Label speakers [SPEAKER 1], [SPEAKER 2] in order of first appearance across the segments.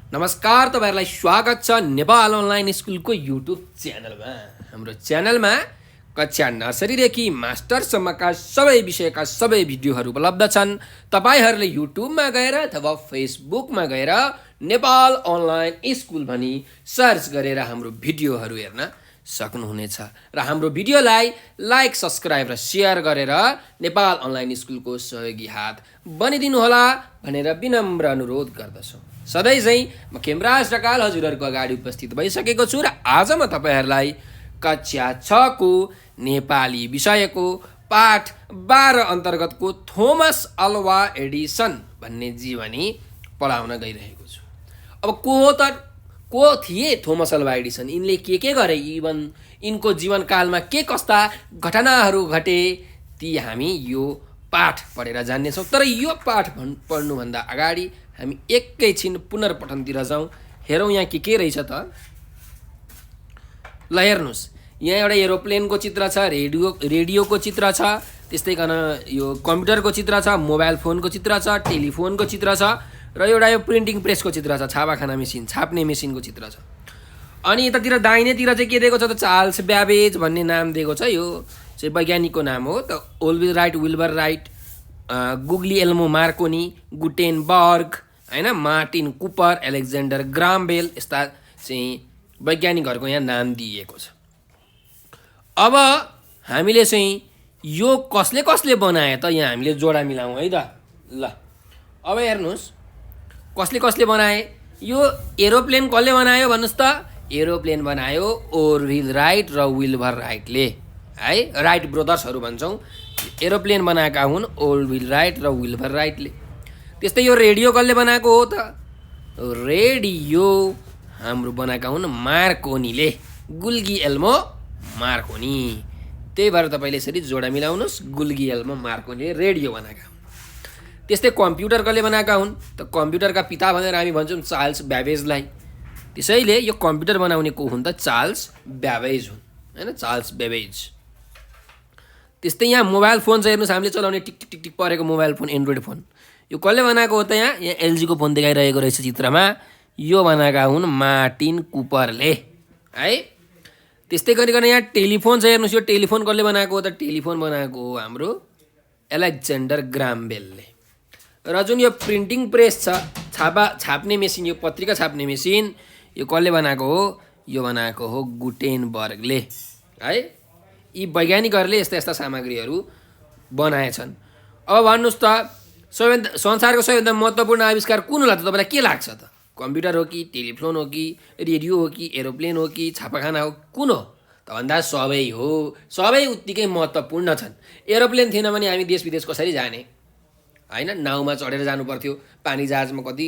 [SPEAKER 1] नमस्कार, तपाईहरुलाई स्वागत छ नेपाल अनलाइन स्कुलको युट्युब च्यानलमा। हाम्रो च्यानलमा कक्षा नर्सरीदेखि मास्टरसम्मका सबै विषयका सबै भिडियोहरू उपलब्ध छन्। तपाईहरुले युट्युबमा गएर अथवा फेसबुकमा गएर नेपाल अनलाइन स्कुल भनी सर्च गरेर हाम्रो भिडियोहरू हेर्न सक्नुहुनेछ र हाम्रो भिडियोलाई लाइक, सब्स्क्राइब र शेयर गरेर नेपाल अनलाइन स्कुलको सहयोगी हात बनिदिनु होला भनेर विनम्र अनुरोध गर्दछु। सधैँ चाहिँ म खेमराज ढकाल हजुरहरूको अगाडि उपस्थित भइसकेको छु र आज म तपाईहरुलाई कक्षा 6 को नेपाली विषयको पाठ 12 अन्तर्गतको थोमस अल्वा एडिसन भन्ने जीवनी पढाउन गइरहेको छु। अब को थिए थोमस अल्वा एडिसन, यिनले के गरे, इभन यिनको जीवनकालमा के कस्ता घटनाहरू घटे, ती हामी यो पाठ पढेर जान्नेछौँ। तर यो पाठ पढ्नुभन्दा अगाडि हामी एकैछिन पुनर्पठनतिर जाउँ। हेरौँ यहाँ के रहेछ त। ल हेर्नुहोस्, यहाँ एउटा एरोप्लेनको चित्र छ, रेडियोको चित्र छ, त्यस्तै गर्न यो कम्प्युटरको चित्र छ, मोबाइल फोनको चित्र छ, टेलिफोनको चित्र छ र एउटा यो प्रिन्टिङ प्रेसको चित्र छ, छापाखाना मेसिन, छाप्ने मेसिनको चित्र छ। अनि यतातिर दाहिनेतिर चाहिँ के दिएको छ त, चार्ल्स ब्याबेज भन्ने नाम दिएको छ। यो चाहिँ वैज्ञानिकको नाम हो त। Orville Wright, Wilbur Wright, Guglielmo Marconi, Gutenberg, Hahn, Martin Cooper, Alexander Graham Bell, यस्ता चाहिँ वैज्ञानिकहरूको यहाँ नाम दिइएको छ। अब हामीले चाहिँ यो कसले बनाए त, यहाँ हामीले जोडा मिलाउँ है त। ल अब हेर्नुहोस् कसले बनाए। यो एरोप्लेन कसले बनायो भन्नुहोस् त। एरोप्लेन बनायो ओर्भिल राइट र विल्बर राइटले, है, राइट ब्रदर्सहरू भन्छौँ। एरोप्लेन बनाएका हुन् ओर्भिल राइट र विल्बर राइटले। त्यस्तै यो रेडियो कसले बनाएको हो त। रेडियो हाम्रो बनाएका हुन् मार्कोनीले, गुल्गिएल्मो मार्कोनी। त्यही भएर तपाईँले यसरी जोडा मिलाउनुहोस्, गुल्गिएल्मो मार्कोनीले रेडियो बनाएका हुन्। त्यस्तै कम्प्युटर कसले बनाएका हुन् त। कम्प्युटरका पिता भनेर हामी भन्छौँ चार्ल्स ब्याबेजलाई। त्यसैले यो कम्प्युटर बनाउने को हुन् त, चार्ल्स ब्याबेज हुन्, हैन, चार्ल्स ब्याबेज। त्यस्तै यहाँ मोबाइल फोन चाहिँ हेर्नुहोस्, हामीले चलाउने टिक टिक टिक परेको मोबाइल फोन, एन्ड्रोइड फोन, यो कसले बनाएको हो त। यहाँ एलजीको फोन देखाइरहेको रहेछ चित्रमा, यो बनाएका हुन् मार्टिन कुपरले, है। त्यस्तै गरिकन यहाँ टेलिफोन चाहिँ हेर्नुहोस्, यो टेलिफोन कसले बनाएको हो त। टेलिफोन बनाएको हो हाम्रो एलेक्जेन्डर ग्राहम बेलले। र जुन यो प्रिन्टिङ प्रेस छ, छाप्ने मेसिन, यो पत्रिका छाप्ने मेसिन, यो कसले बनाएको हो, यो बनाएको हो गुटेनबर्गले, है। यी वैज्ञानिकहरूले यस्ता सामग्रीहरू बनाएछन्। अब भन्नुहोस् त, संसारको सबैभन्दा महत्त्वपूर्ण आविष्कार कुन होला त तपाईँलाई के लाग्छ त। कम्प्युटर हो कि, टेलिफोन हो कि, रेडियो हो कि, एरोप्लेन हो कि, छापाखाना हो, कुन हो त भन्दा सबै हो। सबै उत्तिकै महत्त्वपूर्ण छन्। एरोप्लेन थिएन भने हामी देश विदेश कसरी जाने, हैन, नाउमा चढेर जानु पर्थ्यो, पानी जहाजमा कति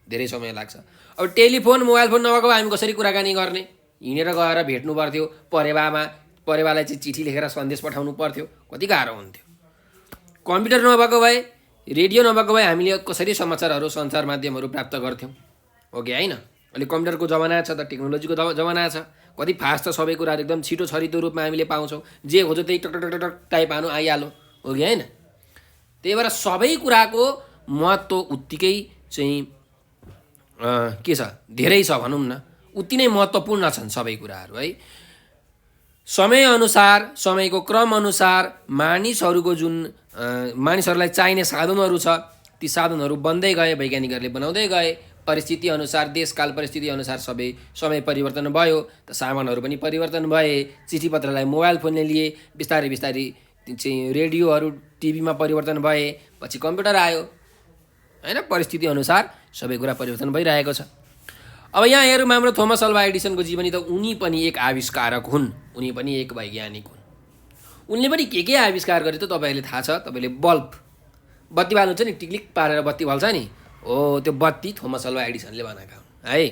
[SPEAKER 1] धेरै समय लाग्छ। अब टेलिफोन, मोबाइल फोन नभएको भए हामी कसरी कुराकानी गर्ने, हिँडेर गएर भेट्नु पर्थ्यो, परेवालाई चाहिँ चिठी लेखेर सन्देश पठाउनु पर्थ्यो, कति गाह्रो हुन्थ्यो। कम्प्युटर नभएको भए, रेडियो नभएको भए हामीले कसरी समाचारहरू, सञ्चार माध्यमहरू प्राप्त गर्थ्यौँ, हो कि होइन। अहिले कम्प्युटरको जमाना छ त, टेक्नोलोजीको जमाना छ, कति फास्ट छ, सबै कुराहरू एकदम छिटो छरितो रूपमा हामीले पाउँछौँ। जे खोज्यो त्यही टक टक टक टक टाइप हानु आइहाल्यो, हो कि होइन। त्यही भएर सबै कुराको महत्त्व उत्तिकै चाहिँ के छ, धेरै छ भनौँ न, उति नै महत्त्वपूर्ण छन् सबै कुराहरू, है। समयअनुसार, समयको क्रमअनुसार मानिसहरूको जुन मानिसहरूलाई चाहिने साधनहरू छ, ती साधनहरू बन्दै गए, वैज्ञानिकहरूले बनाउँदै गए। परिस्थिति अनुसार, देशकाल परिस्थिति अनुसार सबै समय परिवर्तन भयो, त सामानहरू पनि परिवर्तन भए। चिठी पत्रलाई मोबाइल फोनले लिए, बिस्तारै चाहिँ रेडियोहरू, टिभीमा परिवर्तन भए, पछि कम्प्युटर आयो, हैन। परिस्थिति अनुसार सबै कुरा परिवर्तन भइरहेको छ। अब यहाँ हेरौँ हाम्रो थोमस अल्वा एडिसनको जीवनी त। उनी पनि एक आविष्कारक हुन्, उनी पनि एक वैज्ञानिक हुन्। उनले पनि के आविष्कार गरे त तपाईँहरूले थाहा छ। तपाईँले बल्ब, बत्ती बाल्नुहुन्छ नि, टिक्लिक पारेर बत्ती बल्छ नि, हो त्यो बत्ती थोमस अल्वा एडिसनले बनाएका हुन्, है।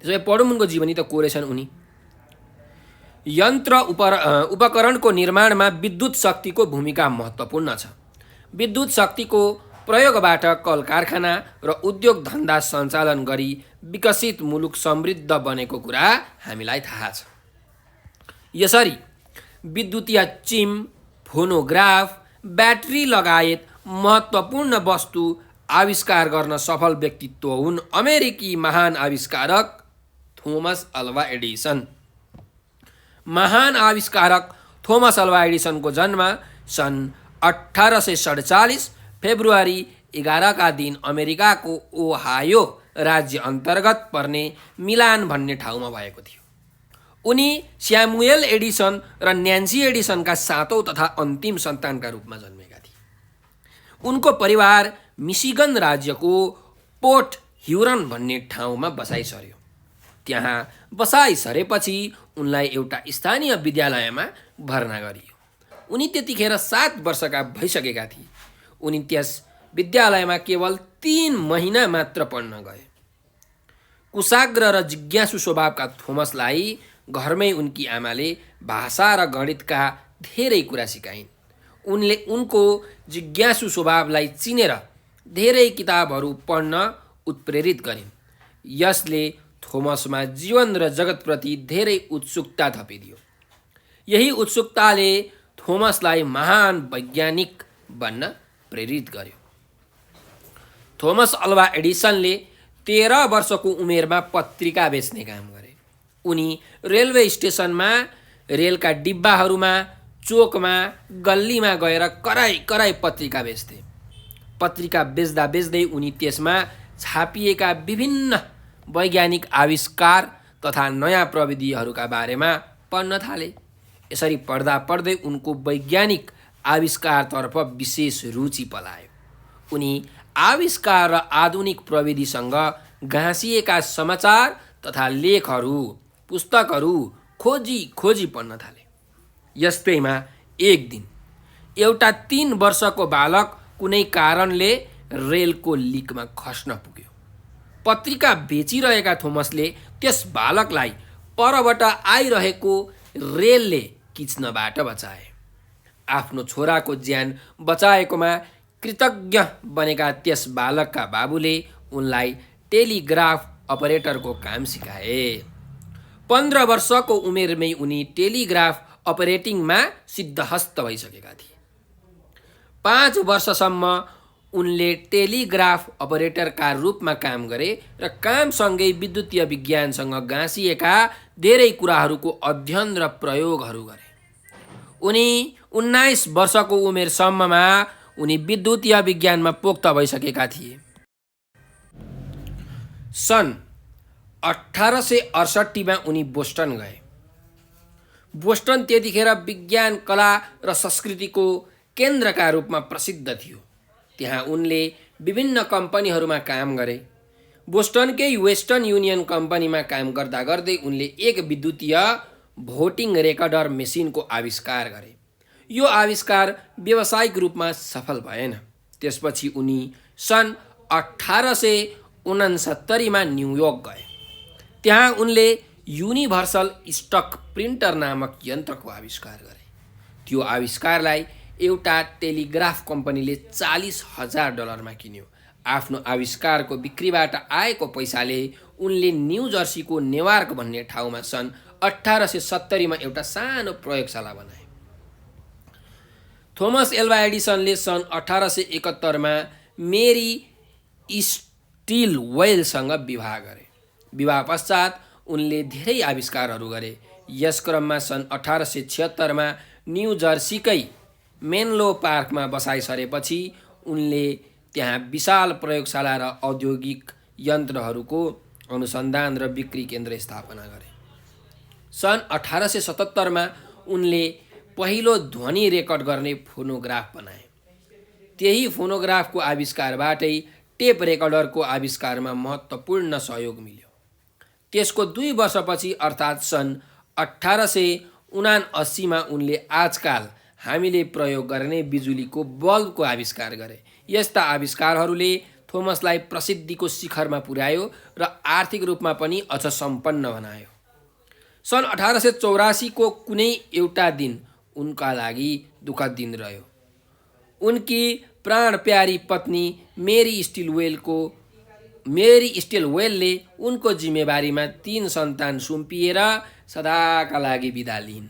[SPEAKER 1] त्यसो भए पढौँ उनको जीवनी त। को रहेछन् उनी। यन्त्र उपकरणको निर्माणमा विद्युत शक्तिको भूमिका महत्त्वपूर्ण छ। विद्युत शक्तिको प्रयोगबाट कल कारखाना र उद्योग धन्दा सञ्चालन गरी विकसित मुलुक समृद्ध बनेको कुरा हामीलाई थाहा छ। यसरी विद्युतीय चिम, फोनोग्राफ, ब्याट्री लगायत महत्त्वपूर्ण वस्तु आविष्कार गर्न सफल व्यक्तित्व हुन् अमेरिकी महान आविष्कारक थोमस अल्वा एडिसन। महान आविष्कारक थोमस अल्वा एडिसनको जन्म सन् 1847 फेब्रुअरी 11 का दिन अमेरिकाको ओहायो राज्य अन्तर्गत पर्ने मिलान भन्ने ठाउँमा भएको थियो। उनी स्यामुएल एडिसन र न्यान्सी एडिसनका सातौं तथा अन्तिम सन्तानका रूपमा जन्मेका थिए। उनको परिवार मिशिगन राज्यको पोर्ट ह्युरन भन्ने ठाउँमा बसाइ सर्यो। त्यहाँ बसाइ सरेपछि उनलाई एउटा स्थानीय विद्यालयमा भर्ना गरियो। उनी त्यतिखेर 7 वर्षका भइसकेका थिए। उनी त्यस विद्यालयमा केवल 3 महिना मात्र पढ्न गए। कुशाग्र र जिज्ञासु स्वभावका थोमसलाई घरमै उनकी आमाले भाषा र गणितका धेरै कुरा सिकाइन्। उनले उनको जिज्ञासु स्वभावलाई चिनेर धेरै किताबहरू पढ्न उत्प्रेरित गरिन्। यसले थोमसमा जीवन र जगतप्रति धेरै उत्सुकता थपिदियो। यही उत्सुकताले थोमसलाई महान वैज्ञानिक बन्न प्रेरित गर्यो। थोमस अल्वा एडिसनले 13 वर्षको उमेरमा पत्रिका बेच्ने काम गरे। उनी रेलवे स्टेसनमा, रेलका डिब्बाहरूमा, चोकमा, गल्लीमा गएर कराई कराई पत्रिका बेच्थे। पत्रिका बेच्दा बेच्दै उनी त्यसमा छापिएका विभिन्न वैज्ञानिक आविष्कार तथा नयाँ प्रविधिहरूका बारेमा पढ्न थाले। यसरी पढ्दा पढ्दै उनको वैज्ञानिक आविष्कारतर्फ विशेष रुचि पलायो। उनी आविष्कार र आधुनिक प्रविधिसँग गाँसिएका समाचार तथा लेखहरू, पुस्तकहरू खोजी खोजी पढ्न थाले। यस्तैमा एक दिन एउटा 3 वर्षको बालक कुनै कारणले रेलको लिकमा खस्न पुग्यो। पत्रिका बेचिरहेका थोमसले त्यस बालकलाई परबाट आइरहेको रेलले किच्नबाट बचाए। आफ्नो छोराको ज्यान बचाएकोमा कृतज्ञ बनेका त्यस बालकका बाबुले उनलाई टेलिग्राफ अपरेटरको काम सिकाए। 15 वर्षको उमेरमै उनी टेलिग्राफ अपरेटिङमा सिद्धहस्त भइसकेका थिए। 5 वर्षसम्म उनले टेलिग्राफ अपरेटरका रूपमा काम गरे र कामसँगै विद्युतीय विज्ञानसँग गाँसिएका धेरै कुराहरूको अध्ययन र प्रयोगहरू गरे। उनी 19 वर्षको उमेरसम्ममा उनी विद्युतीय विज्ञानमा पोख्त भइसकेका थिए। सन् 1868 मा उनी बोस्टन गए। बोस्टन त्यतिखेर विज्ञान, कला र संस्कृतिको केन्द्रका रूपमा प्रसिद्ध थियो। त्यहाँ उनले विभिन्न कम्पनीहरूमा काम गरे। बोस्टनकै वेस्टर्न युनियन कम्पनीमा काम गर्दा गर्दै उनले एक विद्युतीय भोटिङ रेकर्डर मेसिनको आविष्कार गरे। यो आविष्कार व्यावसायिक रूपमा सफल भएन। त्यसपछि उनी सन् 1869 मा न्युयोर्क गए। त्यहाँ उनले युनिभर्सल स्टक प्रिन्टर नामक यन्त्रको आविष्कार गरे। त्यो आविष्कारलाई एउटा टेलिग्राफ कम्पनीले $40,000 किन्यो। आफ्नो आविष्कारको बिक्रीबाट आएको पैसाले उनले न्यू जर्सीको नेवार्क भन्ने ठाउँमा सन् 1870 मा एउटा सानो प्रयोगशाला बनाए। थोमस एल्वा एडिसनले सन् 1871 मा मेरी स्टिलवेलसँग विवाह गरे। विवाह पश्चात उनले धेरै आविष्कारहरू गरे। यस क्रममा सन् 1876 मा न्यू जर्सीकै मेनलो पार्कमा बसाइ सरेपछि उनले त्यहाँ विशाल प्रयोगशाला र औद्योगिक यन्त्रहरूको अनुसन्धान र बिक्री केन्द्र स्थापना गरे। सन् 1877 मा उनले पहिलो ध्वनि रेकर्ड गर्ने फोनोग्राफ बनाए। त्यही फोनोग्राफको आविष्कारबाटै टेप रेकर्डरको आविष्कारमा महत्त्वपूर्ण सहयोग मिल्यो। त्यसको 2 वर्षपछि अर्थात् सन् 1879 मा उनले आजकाल हामीले प्रयोग गर्ने बिजुलीको बल्बको आविष्कार गरे। यस्ता आविष्कारहरूले थोमसलाई प्रसिद्धिको शिखरमा पुर्यायो र आर्थिक रूपमा पनि अझ सम्पन्न बनायो। सन् 1884 को कुनै एउटा दिन उनका लागि दुःखद दिन रह्यो। उनकी प्राण प्यारी पत्नी मेरी स्टिलवेलले उनको जिम्मेवारीमा 3 सन्तान सुम्पिएर सदाका लागि बिदा लिइन्।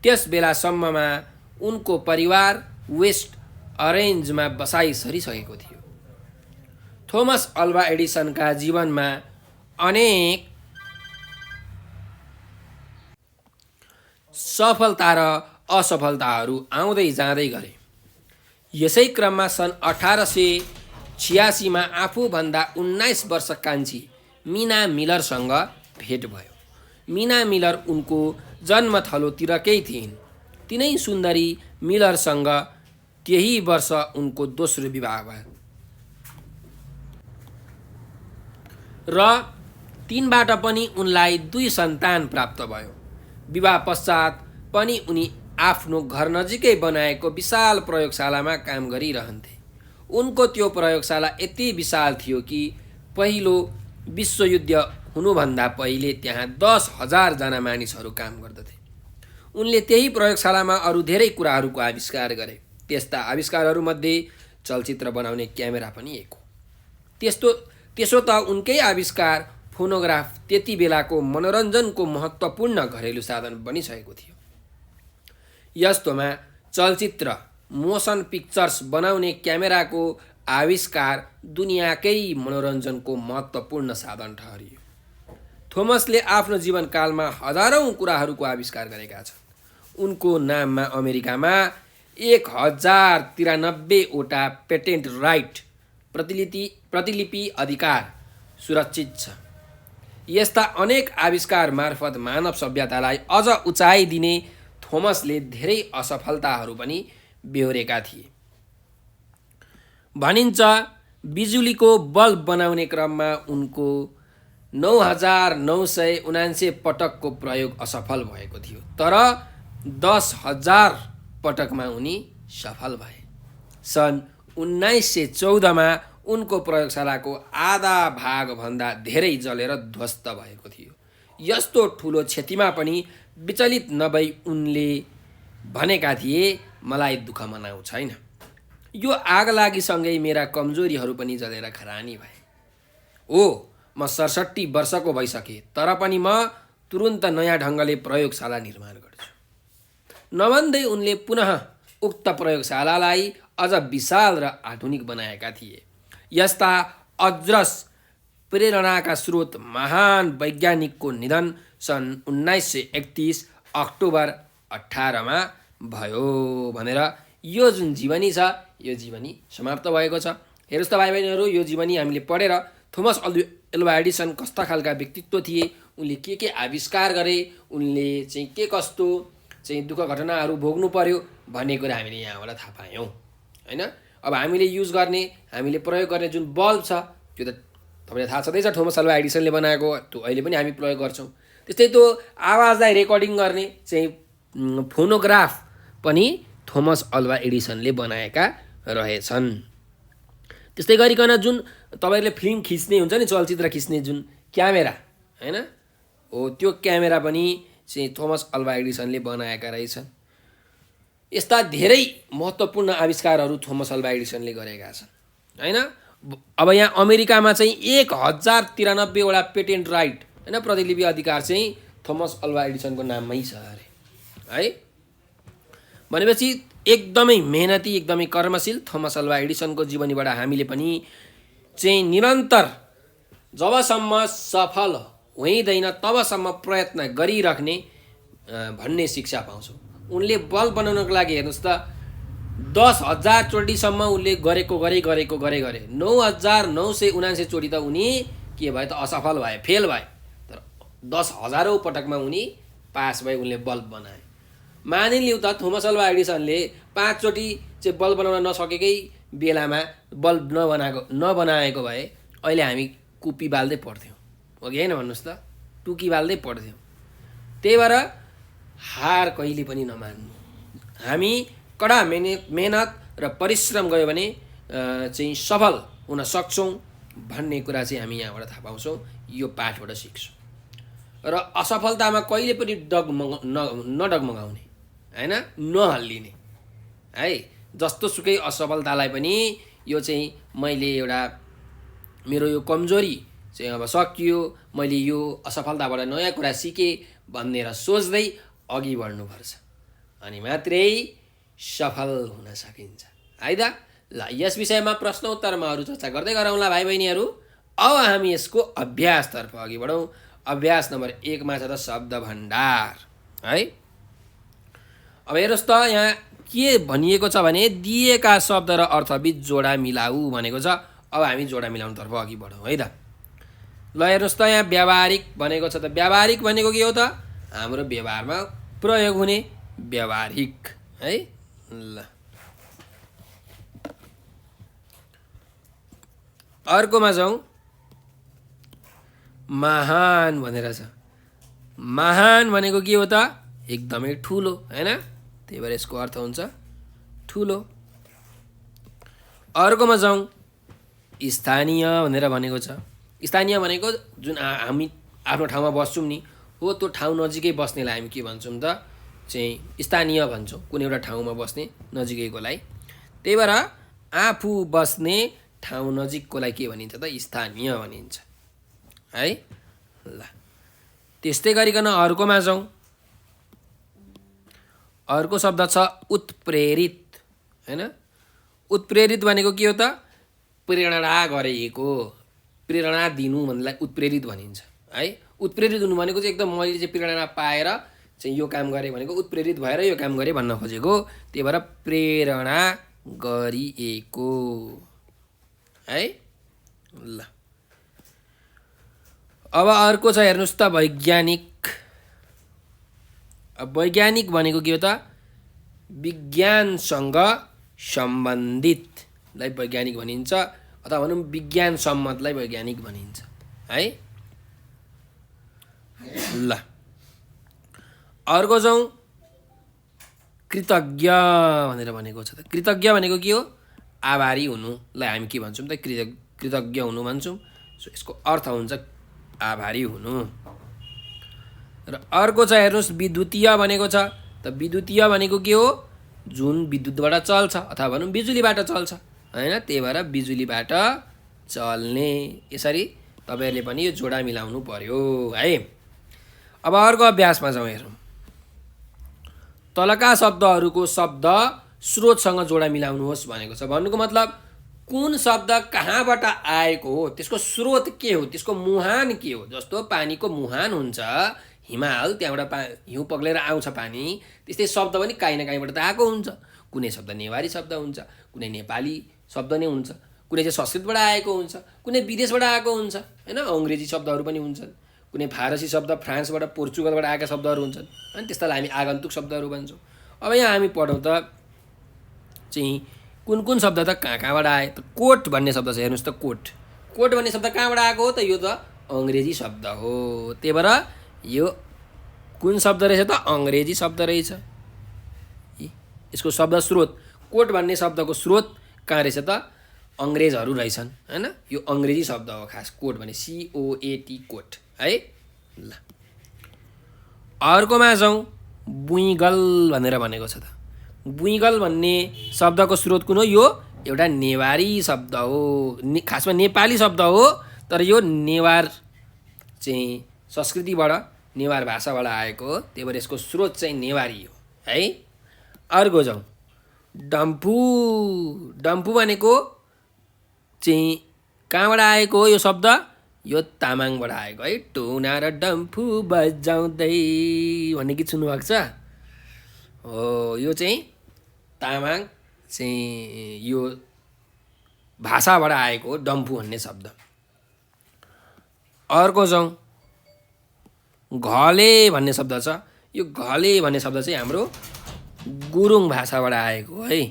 [SPEAKER 1] त्यस बेलासम्ममा उनको परिवार वेस्ट अरेन्जमा बसाइ सरिसकेको थियो। थोमस अल्वा एडिसनका जीवनमा अनेक सफलता र असफलताहरू आउँदै जाँदै गरे। यसै क्रममा सन् 1886मा आफूभन्दा 19 वर्ष कान्छी मिना मिलरसँग भेट भयो। मिना मिलर उनको जन्मथलोतिरकै थिइन्। तिनै सुन्दरी मिलरसँग त्यही वर्ष उनको दोस्रो विवाह भयो र तिनबाट पनि उनलाई 2 सन्तान प्राप्त भयो। विवाह पश्चात पनि उनी आफ्नो घर नजिकै बनाएको विशाल प्रयोगशालामा काम गरिरहन्थे। उनको त्यो प्रयोगशाला यति विशाल थियो कि पहिलो विश्वयुद्ध हुनुभन्दा पहिले त्यहाँ 10,000 जना मानिसहरू काम गर्दथे। उनले त्यही प्रयोगशालामा अरू धेरै कुराहरूको आविष्कार गरे। त्यस्ता आविष्कारहरूमध्ये चलचित्र बनाउने क्यामेरा पनि एक हो। त्यसो त उनकै आविष्कार फोनोग्राफ त्यति बेलाको मनोरञ्जनको महत्त्वपूर्ण घरेलु साधन बनिसकेको थियो। यस्तोमा चलचित्र मोसन पिक्चर्स बनाउने क्यामेराको आविष्कार दुनियाँकै मनोरञ्जनको महत्त्वपूर्ण साधन ठहरियो। थोमसले आफ्नो जीवनकालमा हजारौँ कुराहरूको आविष्कार गरेका छन्। उनको नाममा अमेरिकामा 1093 वटा पेटेन्ट राइट प्रतिलिपि अधिकार सुरक्षित छ। यस्ता अनेक आविष्कार मार्फत मानव सभ्यतालाई अझ उचाइ दिने थोमसले धेरै असफलताहरू पनि बेहोरेका थिए। भनिन्छ बिजुलीको बल्ब बनाउने क्रममा उनको 9,979 पटकको प्रयोग असफल भएको थियो, तर 10,000 पटकमा उनी सफल भए। सन् 1914मा उनको प्रयोगशालाको आधा भागभन्दा धेरै जलेर ध्वस्त भएको थियो। यस्तो ठुलो क्षतिमा पनि विचलित नभई उनले भनेका थिए, मलाई दुःख मनाउ छैन। यो आगलागीसँगै मेरा कमजोरीहरू पनि जलेर खरानी भए। म 67 वर्षको भइसकेँ, तर पनि म तुरुन्त नयाँ ढङ्गले प्रयोगशाला निर्माण गर्छु। नभन्दै उनले पुनः उक्त प्रयोगशालालाई अझ विशाल र आधुनिक बनाएका थिए। यस्ता अजरस प्रेरणाका स्रोत महान वैज्ञानिकको निधन सन् 1931 अक्टोबर 18मा भयो भनेर यो जुन जीवनी छ, यो जीवनी समाप्त भएको छ। हेर्नुहोस् त भाइ बहिनीहरू, यो जीवनी हामीले पढेर थोमस अल्वा एडिसन कस्ता खालका व्यक्तित्व थिए, उनले के आविष्कार गरे, उनले चाहिँ के कस्तो चाहिँ दुःख घटनाहरू भोग्नु पर्यो भन्ने कुरा हामीले यहाँबाट थाहा पायौँ हैन। अब हामीले युज गर्ने, हामीले प्रयोग गर्ने जुन बल्ब छ, त्यो त तपाईँलाई थाहा छँदैछ थोमस अल्वा एडिसनले बनाएको, त्यो अहिले पनि हामी प्रयोग गर्छौँ। त्यस्तै त्यो आवाजलाई रेकर्डिङ गर्ने चाहिँ फोनोग्राफ पनि थोमस अल्वा एडिसनले बनाएका रहेछन्। त्यस्तै गरिकन जुन तपाईँहरूले फिल्म खिच्ने हुन्छ नि, चलचित्र खिच्ने जुन क्यामेरा हैन, त्यो क्यामेरा पनि चाहिँ थोमस अल्वा एडिसनले बनाएका रहेछन्। यस्ता धेरै महत्त्वपूर्ण आविष्कारहरू थोमस अल्वा एडिसनले गरेका छन् हैन। अब यहाँ अमेरिकामा चाहिँ 1093 वटा पेटेन्ट राइट हैन प्रतिलिपि अधिकार चाहिँ थोमस अल्वा एडिसनको नाममै छ अरे है। भनेपछि एकदमै मेहनती, एकदमै कर्मशील थोमस अल्वा एडिसनको जीवनीबाट हामीले पनि चाहिँ निरन्तर जबसम्म सफल हुँदैन तबसम्म प्रयत्न गरिराख्ने भन्ने शिक्षा पाउँछौँ। उनले बल्ब बनाउनको लागि हेर्नुहोस् त 10,000 चोटिसम्म उनले गरे 9,979 चोटि त उनी के भए त असफल भए, फेल भए, तर 10,000औं पटकमा उनी पास भए, उनले बल्ब बनाए। मानिलिउँ त थोमस अल्वा एडिसनले 5 चोटि चाहिँ बल्ब बनाउन नसकेकै बेलामा बल्ब नबनाएको भए अहिले हामी कुपी बाल्दै पढ्थ्यौँ, हो कि होइन भन्नुहोस् त, टुकी बाल्दै पढ्थ्यौँ। त्यही भएर हार कहिले पनि नमान्नु। हामी कडा मेहनत र परिश्रम गयो भने चाहिँ सफल हुन सक्छौँ भन्ने कुरा चाहिँ हामी यहाँबाट थाहा पाउँछौँ, यो पाठबाट सिक्छौँ। र असफलतामा कहिले पनि नडगमगाउने हैन, नहल्लिने है। जस्तो सुकै असफलतालाई पनि यो चाहिँ मैले एउटा मेरो यो कमजोरी चाहिँ अब सकियो, मैले यो असफलताबाट नयाँ कुरा सिकेँ भनेर सोच्दै अघि बढ्नुपर्छ, अनि मात्रै सफल हुन सकिन्छ है त। ल यस विषयमा प्रश्न उत्तरमा अरू चर्चा गर्दै गरौँला भाइ बहिनीहरू। अब हामी यसको अभ्यासतर्फ अघि बढौँ। अभ्यास नम्बर 1मा छ त शब्द भण्डार है। अब हेर्नुहोस् त यहाँ के भनिएको छ भने दिएका शब्द र अर्थबिच जोडा मिलाऊ भनेको छ। अब हामी जोडा मिलाउनुतर्फ अघि बढौँ है त। ल हेर्नुहोस् त यहाँ व्यावहारिक भनेको छ त। व्यावहारिक भनेको के हो त? हाम्रो व्यवहारमा प्रयोग हुने व्यावहारिक है। ल अर्कोमा जाउँ। महान भनेर छ। महान भनेको के हो त? एकदमै ठुलो हैन, त्यही भएर यसको अर्थ हुन्छ ठुलो। अर्कोमा जाउँ। स्थानीय भनेर भनेको छ। स्थानीय भनेको जुन हामी आफ्नो ठाउँमा बस्छौँ नि हो, त्यो ठाउँ नजिकै बस्नेलाई हामी के भन्छौँ त? चाहिँ स्थानीय भन्छौँ, कुनै एउटा ठाउँमा बस्ने नजिकैकोलाई। त्यही भएर आफू बस्ने ठाउँ नजिककोलाई के भनिन्छ त? स्थानीय भनिन्छ है। ल त्यस्तै गरिकन अर्कोमा जाउँ। अर्को शब्द छ उत्प्रेरित हैन। उत्प्रेरित भनेको के हो त? प्रेरणा गरेको, प्रेरणा दिनु भन्नेलाई उत्प्रेरित भनिन्छ है। उत्प्रेरित हुनु भनेको चाहिँ एकदम मैले चाहिँ प्रेरणा पाएर चाहिँ यो काम गरेँ भनेको, उत्प्रेरित भएर यो काम गरेँ भन्न खोजेको। त्यही भएर प्रेरणा गरिएको है। ल अब अर्को छ हेर्नुहोस् त वैज्ञानिक। अब वैज्ञानिक भनेको के हो त? विज्ञानसँग सम्बन्धितलाई वैज्ञानिक भनिन्छ, अथवा भनौँ विज्ञान सम्मतलाई वैज्ञानिक भनिन्छ है। ल अर्को जाउँ। कृतज्ञ भनेर भनेको छ त। कृतज्ञ भनेको के हो? आभारी हुनुलाई हामी के भन्छौँ त? कृतज्ञ हुनु भन्छौँ। सो यसको अर्थ हुन्छ आभारी हुनु। र अर्को छ हेर्नुहोस् विद्युतीय भनेको छ। त विद्युतीय भनेको के हो? जुन विद्युतबाट चल्छ अथवा भनौँ बिजुलीबाट चल्छ हैन, त्यही भएर बिजुलीबाट चल्ने। यसरी तपाईँहरूले पनि यो जोडा मिलाउनु पर्यो है। अब अर्को अभ्यासमा जाउँ। हेरौँ तलका शब्दहरूको शब्द स्रोतसँग जोडा मिलाउनुहोस् भनेको छ। भन्नुको मतलब कुन शब्द कहाँबाट आएको हो, त्यसको स्रोत के हो, त्यसको मुहान के हो। जस्तो पानीको मुहान हुन्छ हिमाल, त्यहाँबाट हिउँ पग्लेर आउँछ पानी। त्यस्तै शब्द पनि काहीँ न काहीँबाट त आएको हुन्छ। कुनै शब्द नेवारी शब्द हुन्छ, कुनै नेपाली शब्द नै हुन्छ, कुनै चाहिँ संस्कृतबाट आएको हुन्छ, कुनै विदेशबाट आएको हुन्छ हैन। अङ्ग्रेजी शब्दहरू पनि हुन्छन्, कुनै फारसी शब्द फ्रान्सबाट पोर्चुगलबाट आएका शब्दहरू हुन्छन् अनि त्यस्तालाई हामी आगन्तुक शब्दहरू भन्छौँ। अब यहाँ हामी पढौँ त चाहिँ कुन कुन शब्द त कहाँबाट आए त? कोट भन्ने शब्द छ हेर्नुहोस् त। कोट, कोट भन्ने शब्द कहाँबाट आएको हो त? यो त अङ्ग्रेजी शब्द हो। त्यही भएर यो कुन शब्द रहेछ त? अङ्ग्रेजी शब्द रहेछ। यसको शब्द स्रोत, कोट भन्ने शब्दको स्रोत कहाँ रहेछ त? अङ्ग्रेजहरू रहेछन् हैन। यो अङ्ग्रेजी शब्द हो खास कोट भने, COAT कोट है। ल अर्कोमा जाउँ। बुइगल भनेर भनेको छ त। बुइगल भन्ने शब्दको स्रोत कुन हो? यो एउटा नेवारी शब्द हो, खासमा नेपाली शब्द हो, तर यो नेवार चाहिँ संस्कृतिबाट, नेवार भाषाबाट आएको हो। त्यही भएर यसको स्रोत चाहिँ नेवारी हो है। अर्को जाउँ। डम्फु। डम्फु भनेको चाहिँ कहाँबाट आएको हो यो शब्द? यो तामाङबाट आएको है। टुना र डम्फु बजाउँदै भन्ने गीत सुन्नुभएको छ हो। यो चाहिँ तामाङ चाहिँ यो भाषाबाट आएको हो डम्फु भन्ने शब्द। अर्को जाउँ। घले भन्ने शब्द छ। यो घले भन्ने शब्द चाहिँ हाम्रो गुरुङ भाषाबाट आएको है।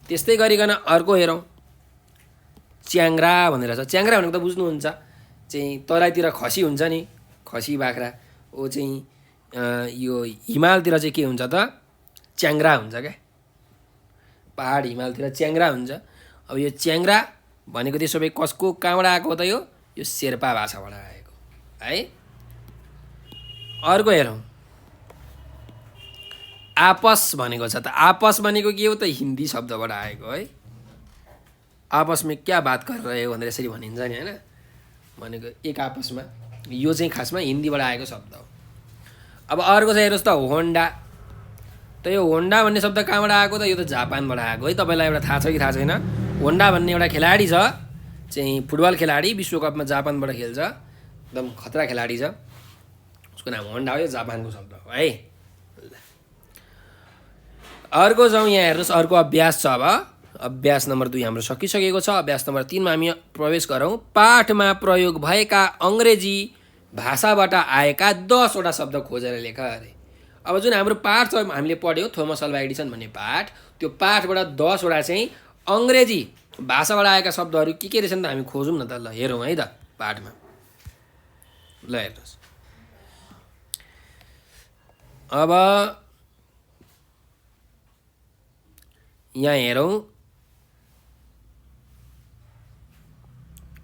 [SPEAKER 1] त्यस्तै गरिकन अर्को हेरौँ। च्याङ्ग्रा भनेर छ। च्याङ्ग्रा भनेको त बुझ्नुहुन्छ, चाहिँ तराईतिर खसी हुन्छ नि, खसी बाख्रा ओ चाहिँ यो हिमालतिर चाहिँ के हुन्छ त? च्याङ्ग्रा हुन्छ क्या। पहाड हिमालतिर च्याङ्ग्रा हुन्छ। अब यो च्याङ्ग्रा भनेको त्यसो भए कसको कहाँबाट आएको हो त? यो शेर्पा भाषाबाट आएको है। अर्को हेरौँ। आपस भनेको छ त। आपस भनेको के हो त? हिन्दी शब्दबाट आएको है। आपस में क्या बात कर रहे हो भनेर यसरी भनिन्छ नि हैन। भनेको एक आपसमा, यो चाहिँ खासमा हिन्दीबाट आएको शब्द हो। अब अर्को छ हेर्नुहोस् त होन्डा। त यो होन्डा भन्ने शब्द कहाँबाट आएको त? यो त जापानबाट आएको है। तपाईँलाई एउटा थाहा छ कि थाहा छैन? होन्डा भन्ने एउटा खेलाडी छ चाहिँ, फुटबल खेलाडी, विश्वकपमा जापानबाट खेल्छ, एकदम खतरा खेलाडी छ, उसको नाम होन्डा हो। यो जापानको शब्द हो है। अर्को जाउँ, यहाँ हेर्नुहोस्, अर्को अभ्यास छ। अब अभ्यास नम्बर 2 हाम्रो सकिसकेको छ। अभ्यास नम्बर 3 मा हामी प्रवेश गरौँ। पाठमा प्रयोग भएका अङ्ग्रेजी भाषाबाट आएका 10 वटा शब्द खोजेर लेख अरे। अब जुन हाम्रो पाठ छ, हामीले पढ्यौँ थोमस अल्वा एडिसन भन्ने पाठ, त्यो पाठबाट 10 वटा चाहिँ अङ्ग्रेजी भाषाबाट आएका शब्दहरू के रहेछन् त हामी खोजौँ न त। ल हेरौँ है त पाठमा। ल हेर्नुहोस्, अब यहाँ हेरौँ,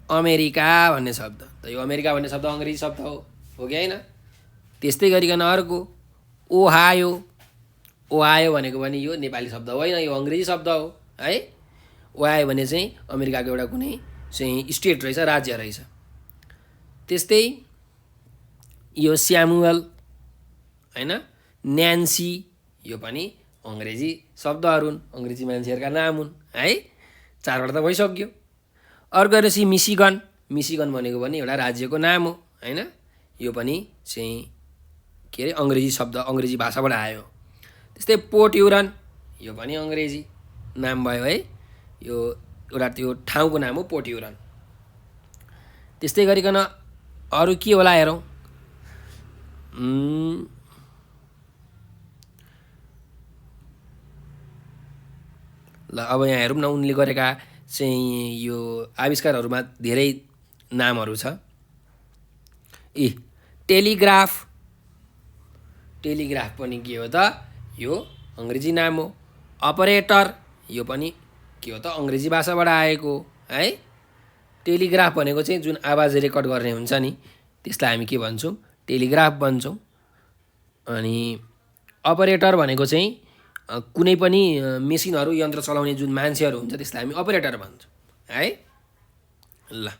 [SPEAKER 1] अमेरिका भन्ने शब्द, त यो अमेरिका भन्ने शब्द अङ्ग्रेजी शब्द हो कि होइन? त्यस्तै गरिकन अर्को ओहायो, ओहायो भनेको पनि यो नेपाली शब्द होइन, यो अङ्ग्रेजी शब्द हो है। ओहायो भने चाहिँ अमेरिकाको एउटा कुनै चाहिँ स्टेट रहेछ, राज्य रहेछ। त्यस्तै यो स्यामुएल होइन, न्यान्सी, यो पनि अङ्ग्रेजी शब्दहरू हुन्, अङ्ग्रेजी मान्छेहरूका नाम हुन् है। 4 वटा त भइसक्यो। अर्को हेर्नुहोस्, मिसिगन, मिसिगन भनेको पनि एउटा राज्यको नाम हो होइन, यो पनि चाहिँ के अरे अङ्ग्रेजी शब्द, अङ्ग्रेजी भाषाबाट आयो। त्यस्तै पोर्ट युरन, यो पनि अङ्ग्रेजी नाम भयो है, यो एउटा त्यो ठाउँको नाम हो पोर्ट युरन। त्यस्तै गरिकन अरू के होला हेरौँ। ल अब यहाँ हेरौँ न, उनले गरेका चाहिँ यो आविष्कारहरूमा धेरै नामहरू छ। टेलिग्राफ, टेलिग्राफ पनि के हो त? यो अङ्ग्रेजी नाम हो। अपरेटर, यो पनि के हो त? अङ्ग्रेजी भाषाबाट आएको है। टेलिग्राफ भनेको चाहिँ जुन आवाज रेकर्ड गर्ने हुन्छ नि, त्यसलाई हामी के भन्छौँ? टेलिग्राफ भन्छौँ। अनि अपरेटर भनेको चाहिँ कुनै पनि मेसिनहरू, यन्त्र चलाउने जुन मान्छेहरू हुन्छ त्यसलाई हामी अपरेटर भन्छौँ है। ल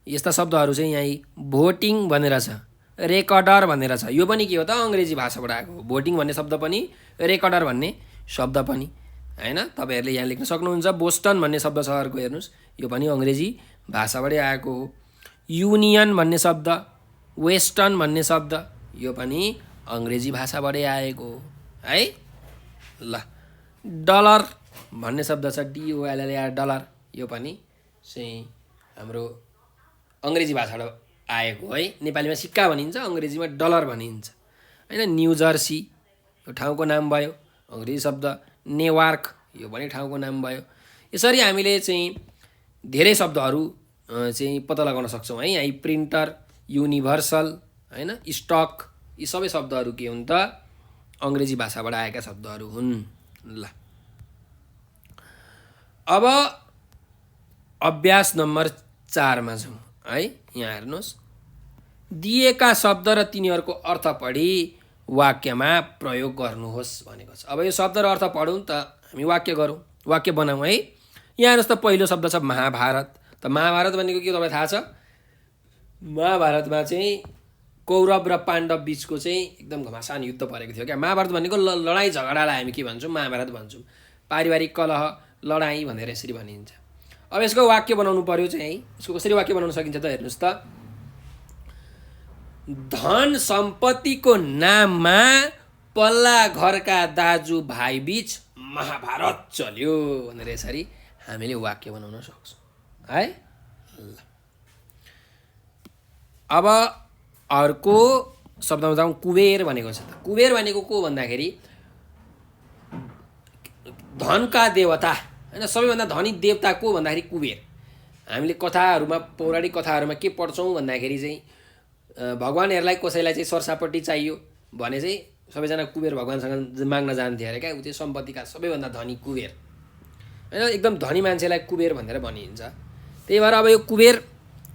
[SPEAKER 1] यस्ता शब्दहरू चाहिँ यहीँ भोटिङ भनेर छ, रेकर्डर भनेर छ, यो पनि के हो त? अङ्ग्रेजी भाषाबाट आएको हो। भोटिङ भन्ने शब्द पनि, रेकर्डर भन्ने शब्द पनि होइन। तपाईँहरूले यहाँ लेख्न सक्नुहुन्छ। बोस्टन भन्ने शब्द छ अर्को, हेर्नुहोस्, यो पनि अङ्ग्रेजी भाषाबाटै आएको हो। युनियन भन्ने शब्द, वेस्टर्न भन्ने शब्द, यो पनि अङ्ग्रेजी भाषाबाटै आएको हो है। ल डलर भन्ने शब्द छ, DOLLAR, डलर, यो पनि चाहिँ हाम्रो अङ्ग्रेजी भाषाबाट आएको है। नेपालीमा सिक्का भनिन्छ, अङ्ग्रेजीमा डलर भनिन्छ होइन। न्यू जर्सी, यो ठाउँको नाम भयो, अङ्ग्रेजी शब्द। नेवार्क, यो पनि ठाउँको नाम भयो। यसरी हामीले चाहिँ धेरै शब्दहरू चाहिँ पत्ता लगाउन सक्छौँ है। यहाँ प्रिन्टर, युनिभर्सल होइन, स्टक, यी सबै शब्दहरू के हुन् त? अङ्ग्रेजी भाषाबाट आएका शब्दहरू हुन्। ल अब अभ्यास नम्बर 4 मा जाउँ है। यहाँ हेर्नुहोस्, दिएका शब्द र तिनीहरूको अर्थ पढी वाक्यमा प्रयोग गर्नुहोस् भनेको छ। अब यो शब्द र अर्थ पढौँ त हामी वाक्य गरौँ, वाक्य बनाऊँ है। यहाँ हेर्नुहोस् त, पहिलो शब्द छ महाभारत। त महाभारत भनेको के तपाईँलाई थाहा छ? महाभारतमा चाहिँ कौरव र पाण्डव बिचको चाहिँ एकदम घमासान युद्ध परेको थियो क्या। महाभारत भनेको लडाइँ झगडालाई हामी के भन्छौँ? महाभारत भन्छौँ। पारिवारिक कलह, लडाइँ भनेर यसरी भनिन्छ। अब यसको वाक्य बनाउनु पर्यो चाहिँ, यसको कसरी वाक्य बनाउन सकिन्छ त? हेर्नुहोस् त, धन सम्पत्तिको नाममा पल्ला घरका दाजुभाइ बिच महाभारत चल्यो भनेर यसरी हामीले वाक्य बनाउन सक्छौँ है। अब अर्को शब्दमा जाउँ, कुबेर भनेको छ। कुबेर भनेको को भन्दाखेरि धनका देवता होइन, सबैभन्दा धनी देवता को भन्दाखेरि कुबेर। हामीले कथाहरूमा, पौराणिक कथाहरूमा के पढ्छौँ भन्दाखेरि चाहिँ भगवानहरूलाई कसैलाई चाहिँ सरसापट्टि चाहियो भने चाहिँ सबैजना कुबेर भगवानसँग माग्न जान्थे अरे क्या। ऊ चाहिँ सम्पत्तिका सबैभन्दा धनी कुबेर होइन, एकदम धनी मान्छेलाई कुबेर भनेर भनिन्छ। त्यही भएर अब यो कुबेर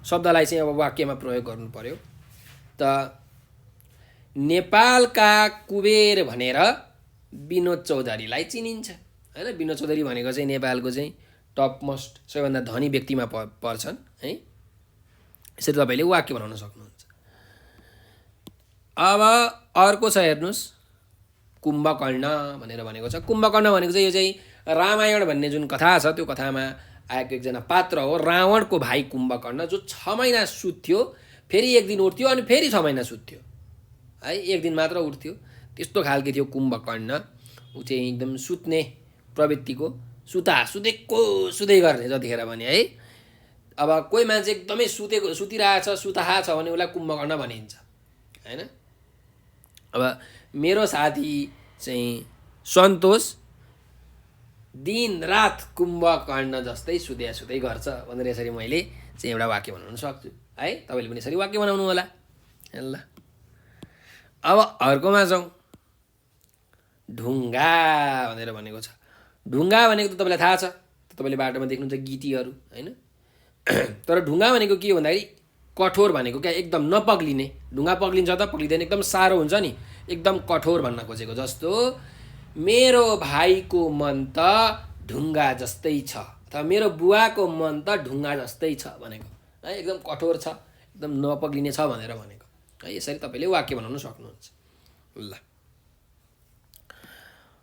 [SPEAKER 1] शब्दलाई चाहिँ अब वाक्यमा प्रयोग गर्नु पर्यो। त नेपालका कुबेर भनेर विनोद चौधरीलाई चिनिन्छ होइन। विनोद चौधरी भनेको चाहिँ नेपालको चाहिँ टप मोस्ट सबैभन्दा धनी व्यक्तिमा पर्छन् है। यसरी तपाईँले वाक्य बनाउन सक्नुहुन्छ। अब अर्को छ हेर्नुहोस्, कुम्भकर्ण भनेर भनेको छ। कुम्भकर्ण भनेको चाहिँ यो चाहिँ रामायण भन्ने जुन कथा छ त्यो कथामा आएको एकजना पात्र हो, रावणको भाइ कुम्भकर्ण, जो 6 महिना सुत्थ्यो, फेरि एक दिन उठ्थ्यो अनि फेरि 6 महिना सुत्थ्यो है, एक दिन मात्र उठ्थ्यो। त्यस्तो खालके थियो कुम्भकर्ण। ऊ चाहिँ एकदम सुत्ने प्रवृत्तिको, सुत्दै गर्ने जतिखेर भने है। अब कोही मान्छे एकदमै सुतिरहेछ सुताहा छ भने उसलाई कुम्भकर्ण भनिन्छ होइन। अब मेरो साथी चाहिँ सन्तोष दिन रात कुम्भकर्ण जस्तै सुत्दै गर्छ भनेर यसरी मैले चाहिँ एउटा वाक्य बनाउन सक्छु है। तपाईँले पनि यसरी वाक्य बनाउनु होला ल। अब अर्कोमा जाउँ। ढुङ्गा भनेर भनेको छ। ढुङ्गा भनेको त तपाईँलाई थाहा छ, तपाईँले बाटोमा देख्नुहुन्छ गिटीहरू होइन। तर ढुङ्गा भनेको के हो भन्दाखेरि कठोर भनेको क्या, एकदम नपग्लिने। ढुङ्गा पग्लिन्छ त पग्लिँदैन, एकदम साह्रो हुन्छ नि, एकदम कठोर भन्न खोजेको। जस्तो मेरो भाइको मन त ढुङ्गा जस्तै छ, अथवा मेरो बुवाको मन त ढुङ्गा जस्तै छ भनेको है, एकदम कठोर छ, एकदम नपग्लिने छ भनेर भनेको है। यसरी तपाईँले वाक्य बनाउन सक्नुहुन्छ ल।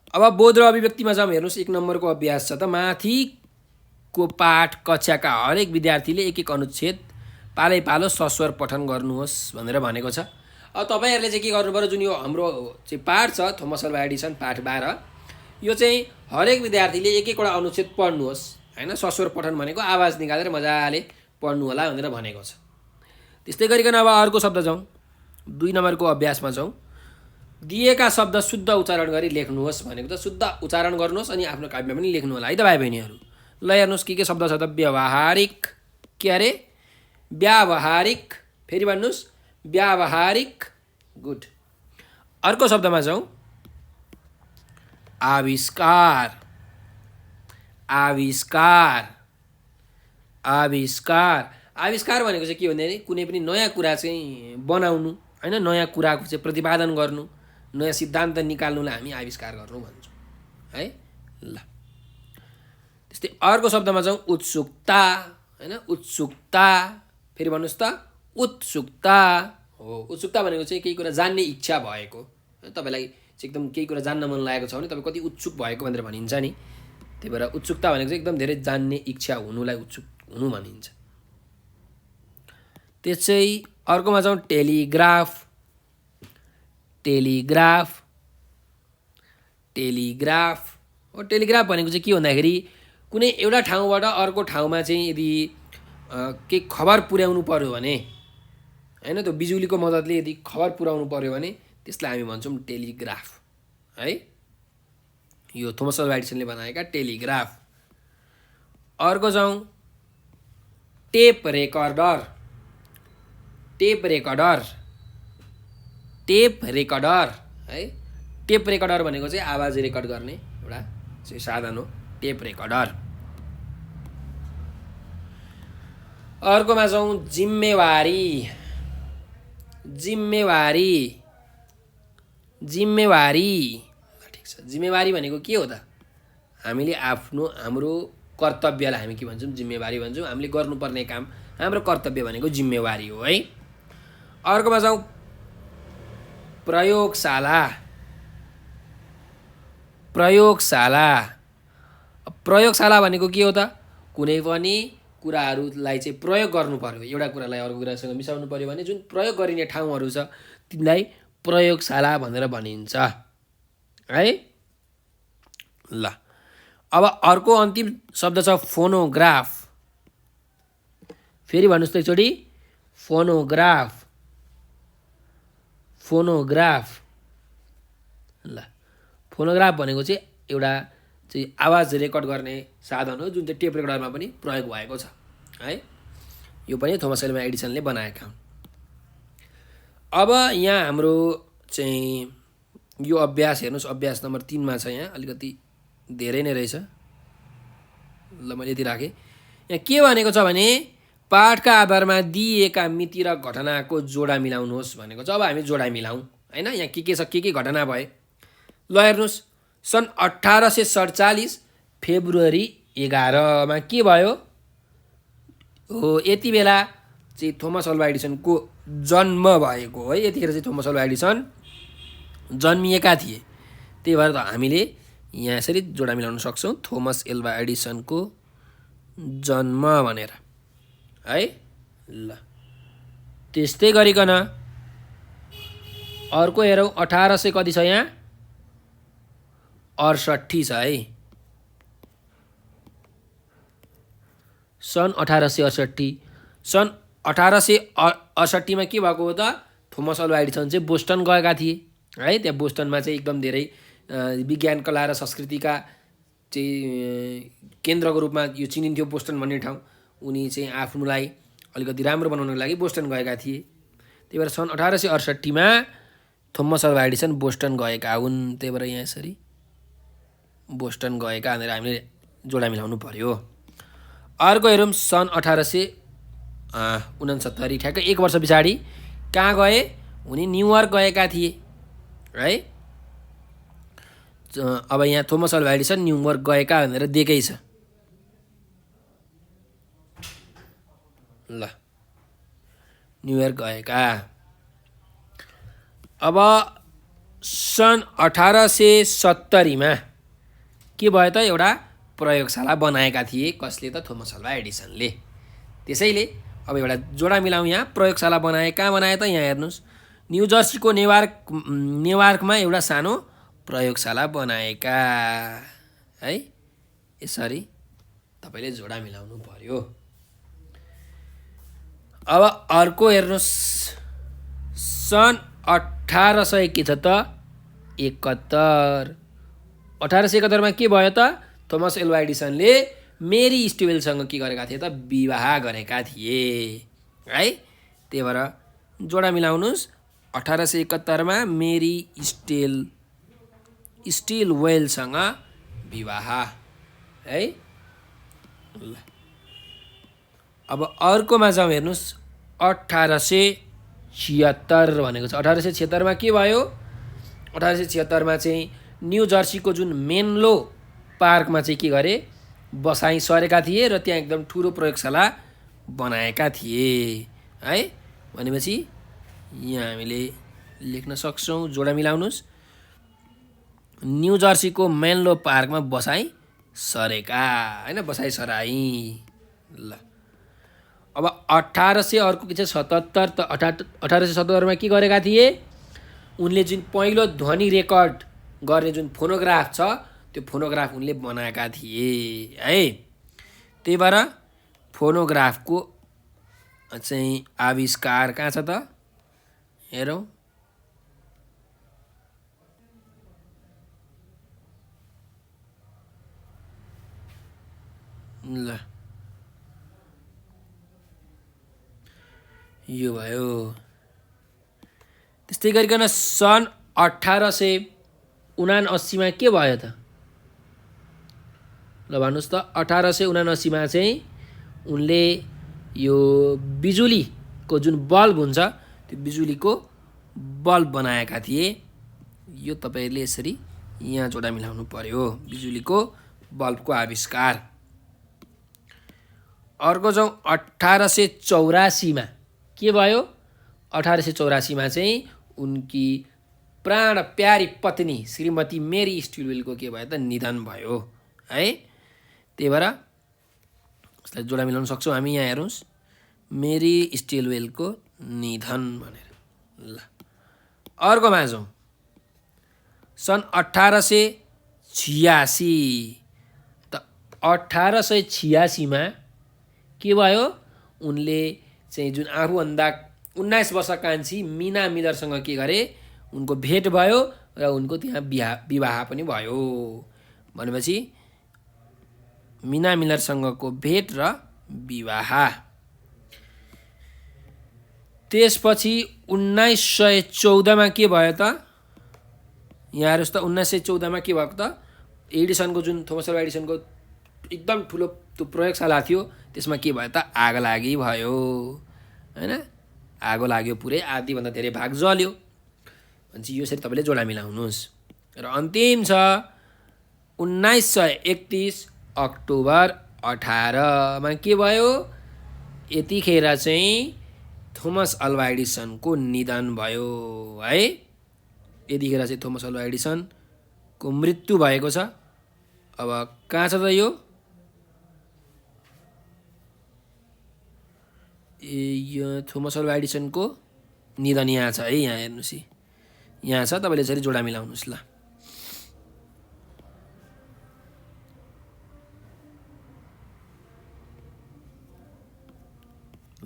[SPEAKER 1] अब बोध र अभिव्यक्तिमा जाउँ। हेर्नुहोस् 1 नम्बरको अभ्यास छ त। माथिको पाठ कक्षाका हरेक विद्यार्थीले एक एक अनुच्छेद पालो सस्वर पठन गर्नुहोस् भनेर भनेको छ। अब तपाईँहरूले चाहिँ के गर्नु पर्यो, जुन यो हाम्रो चाहिँ पाठ छ थोमस अल्वा एडिसन पाठ 12, यो चाहिँ हरेक विद्यार्थीले एक एकवटा अनुच्छेद पढ्नुहोस् होइन। सस्वर पठन भनेको आवाज निकालेर मजाले पढ्नु होला भनेर भनेको छ। त्यस्तै गरिकन अब अर्को शब्द जाउँ। 2 नम्बरको अभ्यासमा जाउँ। दिएका शब्द शुद्ध उच्चारण गरी लेख्नुहोस् भनेको त। शुद्ध उच्चारण गर्नुहोस् अनि आफ्नो काव्यमा पनि लेख्नु होला है त भाइ बहिनीहरू। ल हेर्नुहोस् के शब्द छ त। व्यावहारिक, के अरे व्यावहारिक, फेरि भन्नुहोस् व्यावहारिक, गुड। अर्को शब्दमा जाउँ। आविष्कार, आविष्कार, आविष्कार। आविष्कार भनेको चाहिँ के भन्दाखेरि कुनै पनि नयाँ कुरा चाहिँ बनाउनु होइन, नयाँ कुराको चाहिँ प्रतिपादन गर्नु, नयाँ सिद्धान्त निकाल्नुलाई हामी आविष्कार गर्नु भन्छौँ है ल। त्यस्तै अर्को शब्दमा जाउँ। उत्सुकता होइन, उत्सुकता, फेरि भन्नुहोस् त उत्सुकता हो। उत्सुकता भनेको चाहिँ केही कुरा जान्ने इच्छा भएको, तपाईँलाई चाहिँ एकदम केही कुरा जान्न मन लागेको छ भने तपाईँ कति उत्सुक भएको भनेर भनिन्छ नि। त्यही भएर उत्सुकता भनेको चाहिँ एकदम धेरै जान्ने इच्छा हुनुलाई उत्सुक हुनु भनिन्छ। त्यसै अर्कोमा जाउँ। टेलिग्राफ, टेलिग्राफ, टेलिग्राफ हो। टेलिग्राफ भनेको चाहिँ के भन्दाखेरि कुनै एउटा ठाउँबाट अर्को ठाउँमा चाहिँ यदि केही खबर पुर्याउनु पर्यो भने होइन, त्यो बिजुलीको मद्दतले यदि खबर पुर्याउनु पर्यो भने त्यसलाई हामी भन्छौँ टेलिग्राफ है। यो थोमस अल्वा एडिसनले बनाएका टेलिग्राफ। अर्को जाउँ। Tape recorder, tape recorder, tape recorder है। टेप रेकर्डर भनेको चाहिँ आवाज रेकर्ड गर्ने एउटा चाहिँ साधन हो, टेप रेकर्डर। अर्कोमा जाउँ। जिम्मेवारी, जिम्मेवारी, जिम्मेवारी, ठिक छ। जिम्मेवारी भनेको के हो त? हामीले हाम्रो कर्तव्यलाई हामी के भन्छौँ? जिम्मेवारी भन्छौँ। हामीले गर्नुपर्ने काम, हाम्रो कर्तव्य भनेको जिम्मेवारी हो है। अर्कोमा जाउँ। प्रयोगशाला, प्रयोगशाला, प्रयोगशाला भनेको के हो त? कुनै पनि कुराहरूलाई चाहिँ प्रयोग गर्नु पर्यो, एउटा कुरालाई अर्को कुरासँग मिसाउनु पर्यो भने जुन प्रयोग गरिने ठाउँहरू छ तिनलाई प्रयोगशाला भनेर भनिन्छ है ल। अब अर्को अन्तिम शब्द छ फोनोग्राफ, फेरि भन्नुहोस् त एकचोटि। फोनोग्राफ, फोनोग्राफ ल। फोनोग्राफ भनेको चाहिँ एउटा चाहिँ आवाज रेकर्ड गर्ने साधन हो जुन चाहिँ टेप रेकर्डरमा पनि प्रयोग भएको छ है। यो पनि थोमस एल्वा एडिसनले बनाएका हुन्। अब यहाँ हाम्रो चाहिँ यो अभ्यास हेर्नुहोस्, अभ्यास नम्बर 3 मा छ। यहाँ अलिकति धेरै नै रहेछ ल, मैले यति राखेँ। यहाँ के भनेको छ भने पाठका आधारमा दिएका मिति र घटनाको जोडा मिलाउनुहोस् भनेको छ। अब हामी जोडा मिलाउँ होइन। यहाँ के छ, के घटना भए ल हेर्नुहोस्। सन् 1847 फेब्रुअरी 11 मा के भयो हो, यति बेला चाहिँ थोमस अल्वा एडिसनको जन्म भएको है। यतिखेर चाहिँ थोमस अल्वा एडिसन जन्मिएका थिए। त्यही भएर त हामीले यहाँ यसरी जोडा मिलाउन सक्छौँ थोमस एल्वा एडिसनको जन्म भनेर है। ल त्यस्तै गरिकन अर्को हेरौँ 1800 कति छ यहाँ 68 छ है। सन् 1868 सन् 1868 मा के भएको हो त थोमस अल्वा एडिसन चाहिँ बोस्टन गएका थिए है। त्यहाँ बोस्टनमा चाहिँ एकदम धेरै विज्ञान कला र संस्कृतिका चाहिँ केन्द्रको रूपमा यो चिनिन्थ्यो बोस्टन भन्ने ठाउँ। उनी चाहिँ आफूलाई अलिकति राम्रो बनाउनको लागि बोस्टन गएका थिए। त्यही भएर सन् 1868 मा थोमस अल्वा एडिसन बोस्टन गएका हुन्। त्यही भएर यहाँ यसरी बोस्टन गएका भनेर हामीले जोडा मिलाउनु पर्यो। अर्को हेरौँ सन् 1869 ठ्याक्कै 1 वर्ष पछाडि कहाँ गए उनी न्युयोर्क गएका थिए है। अब यहाँ थोमस अल्वा एडिसन न्युयोर्क गएका भनेर दिएकै छ। ल न्युयोर्क गएका। अब सन् 1870 मा के भयो त एउटा प्रयोगशाला बनाएका थिए कसले त थोमस अल्वा एडिसनले। त्यसैले अब एउटा जोडा मिलाउँ। यहाँ प्रयोगशाला बनाए कहाँ बनाए त यहाँ हेर्नुहोस् न्यू जर्सीको नेवार्कमा एउटा सानो प्रयोगशाला बनाएका है। यसरी तपाईँले जोडा मिलाउनु पर्यो। अब अर्को हेर्नुहोस् सन् 1871 के छ त 1871 मा के भयो त थोमस एल्वा एडिसनले मेरी स्टिवेलसँग के गरेका थिए त विवाह गरेका थिए है। त्यही भएर जोडा मिलाउनुहोस् 1871 मा मेरी स्टिलवेलसँग विवाह है। ल अब अर्कोमा जाउँ हेर्नुहोस् 1876 भनेको छ। 1876 मा के भयो 1876 मा चाहिँ न्यू जर्सीको जुन मेन्लो पार्कमा चाहिँ के गरे बसाइ सरेका थिए र त्यहाँ एकदम ठुलो प्रयोगशाला बनाएका थिए है। भनेपछि यहाँ हामीले लेख्न सक्छौँ जोडा मिलाउनुहोस् न्यू जर्सीको मेन्लो पार्कमा बसाइ सरेका हैन बसाइ सराई। ल अब 1800 अर्को के छ 77 त 1877 मा के गरेका थिए उनले जुन पहिलो ध्वनि रेकर्ड गर्ने जुन फोनोग्राफ छ त्यो फोनोग्राफ उनले बनाएका थिए है। त्यही भएर फोनोग्राफको चाहिँ आविष्कार कहाँ छ त हेरौँ। ल यो भयो। त्यस्तै गरिकन सन् 1879 मा के भयो त ल भन्नुहोस् त 1879 मा चाहिँ उनले यो बिजुलीको जुन बल्ब हुन्छ त्यो बिजुलीको बल्ब बनाएका थिए। यो तपाईँले यसरी यहाँ जोडा मिलाउनु पर्यो बिजुलीको बल्बको आविष्कार। अर्को जाउँ 1884 मा के भयो 1884 मा चाहिँ उनकी प्राण प्यारी पत्नी श्रीमती मेरी स्टिलवेलको के भयो त निधन भयो है। त्यही भएर यसलाई जोडा मिलाउन सक्छौँ हामी। यहाँ हेर्नुहोस् मेरी स्टिलवेलको निधन भनेर। ल अर्कोमा जाउँ सन् 1886 त 1886 मा के भयो उनले चाहिँ जुन आफूभन्दा 19 वर्ष कान्छी मिना मिलरसँग के गरे उनको भेट भयो र उनको त्यहाँ विवाह पनि भयो। भनेपछि मिना मिलरसँगको भेट र विवाह। त्यसपछि 1914 मा के भयो त यहाँ हेर्नुहोस् त 1914 मा के भएको त एडिसनको जुन थोमस अल्वा एडिसनको एकदम ठुलो त्यो प्रयोगशाला थियो त्यसमा के भयो त आगो लागि भयो हैन। आगो लाग्यो पुरै आधीभन्दा धेरै भाग जल्यो। भनेपछि यो यसरी तपाईँले जोडा मिलाउनुहोस्। र अन्तिम छ 1931 अक्टोबर 18 मा के भयो यतिखेर चाहिँ थोमस अल्वा एडिसनको निधन भयो है। यतिखेर चाहिँ थोमस अल्वा एडिसन को मृत्यु भएको छ। अब कहाँ छ त यो? यो थोमस अल्वा एडिसनको निधन यहाँ छ है, यहाँ हेर्नुहोस् यहाँ छ। तपाईँले यसरी जोडा मिलाउनुहोस्।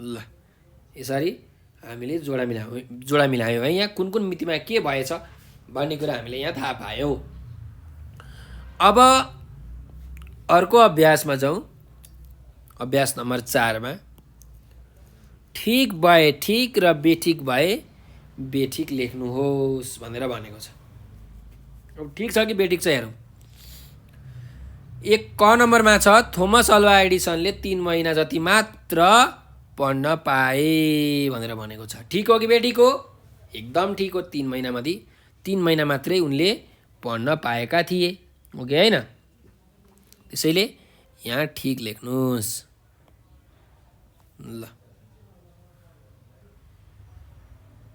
[SPEAKER 1] ल यसरी हामीले जोडा मिलायौँ है। यहाँ कुन कुन मितिमा के भएछ भन्ने कुरा हामीले यहाँ थाहा पायौँ। अब अर्को अभ्यासमा जाउँ। अभ्यास नम्बर 4मा ठिक भए ठिक र बेठिक भए बेठिक लेख्नुहोस् भनेर भनेको छ। अब ठिक छ कि बेठिक छ हेरौँ। 1 क नम्बरमा छ थोमस अल्वा एडिसनले 3 महिना जति मात्र पढ्न पाए भनेर भनेको छ। ठिक हो कि बेठिक हो? एकदम ठिक हो। 3 महिनामध्ये 3 महिना मात्रै उनले पढ्न पाएका थिए, हो कि होइन? त्यसैले यहाँ ठिक लेख्नुहोस्। ल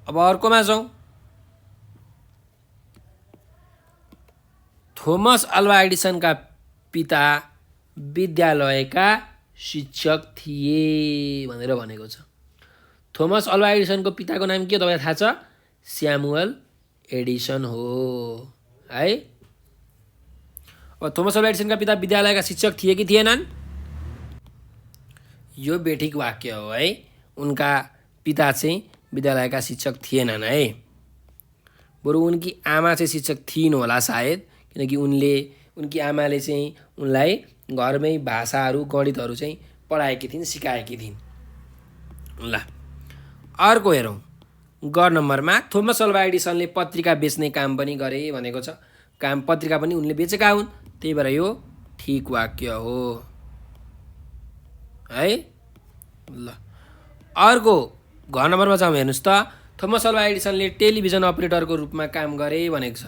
[SPEAKER 1] अब अर्कोमा जाउँ। थोमस अल्वा एडिसनका पिता विद्यालयका शिक्षक थिए भनेर भनेको छ। थोमस अल्वा एडिसनको पिताको नाम के तपाईँलाई थाहा छ? स्यामुअल एडिसन हो है। अब थोमस अल्वा एडिसनका पिता विद्यालयका शिक्षक थिए कि थिएनन्? यो बेठिक वाक्य हो है। उनका पिता चाहिँ विद्यालयका शिक्षक थिएनन् है। बरु उनकी आमा चाहिँ शिक्षक थिइन् होला सायद, किनकि उनकी आमाले चाहिँ उनलाई घरमै भाषाहरू गणितहरू चाहिँ पढाएकी थिइन्, सिकाएकी थिइन्। ल अर्को हेरौँ। ग नम्बरमा थोमस अल्वा एडिसनले पत्रिका बेच्ने काम पनि गरे भनेको छ। पत्रिका पनि उनले बेचेका हुन्, त्यही भएर यो ठिक वाक्य हो है। ल अर्को घ नम्बरमा जाउँ। हेर्नुहोस् त, थोमस अल्वा एडिसनले टेलिभिजन अपरेटरको रूपमा काम गरे भनेको छ।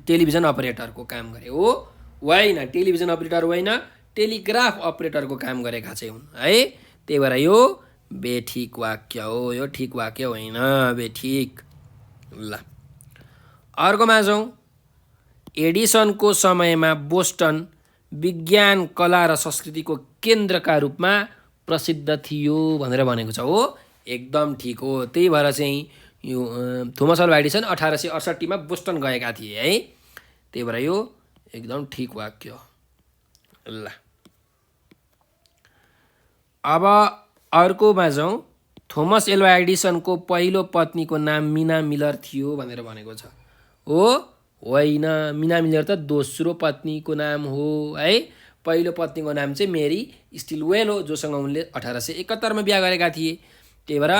[SPEAKER 1] टेलिभिजन अपरेटरको काम गरे हो? होइन, टेलिभिजन अपरेटर होइन, टेलिग्राफ अपरेटरको काम गरेका चाहिँ हुन् है। त्यही भएर यो बेठिक वाक्य हो। यो ठिक वाक्य होइन, बेठिक। ल अर्कोमा जाउँ। एडिसनको समयमा बोस्टन विज्ञान, कला र संस्कृतिको केन्द्रका रूपमा प्रसिद्ध थियो भनेर भनेको छ। हो, एकदम ठिक हो। त्यही भएर चाहिँ यो थोमस अल्वा एडिसन 1868 बोस्टन गएका थिए है। त्यही भएर यो एकदम ठिक वाक्य। ल अब अर्कोमा जाउँ। थोमस एल्वा एडिसनको पहिलो पत्नीको नाम मिना मिलर थियो भनेर भनेको छ। हो, होइन, मिना मिलर त दोस्रो पत्नीको नाम हो है। पहिलो पत्नीको नाम चाहिँ मेरी स्टिलवेल हो, जोसँग उनले 1871 बिहा गरेका थिए। त्यही भएर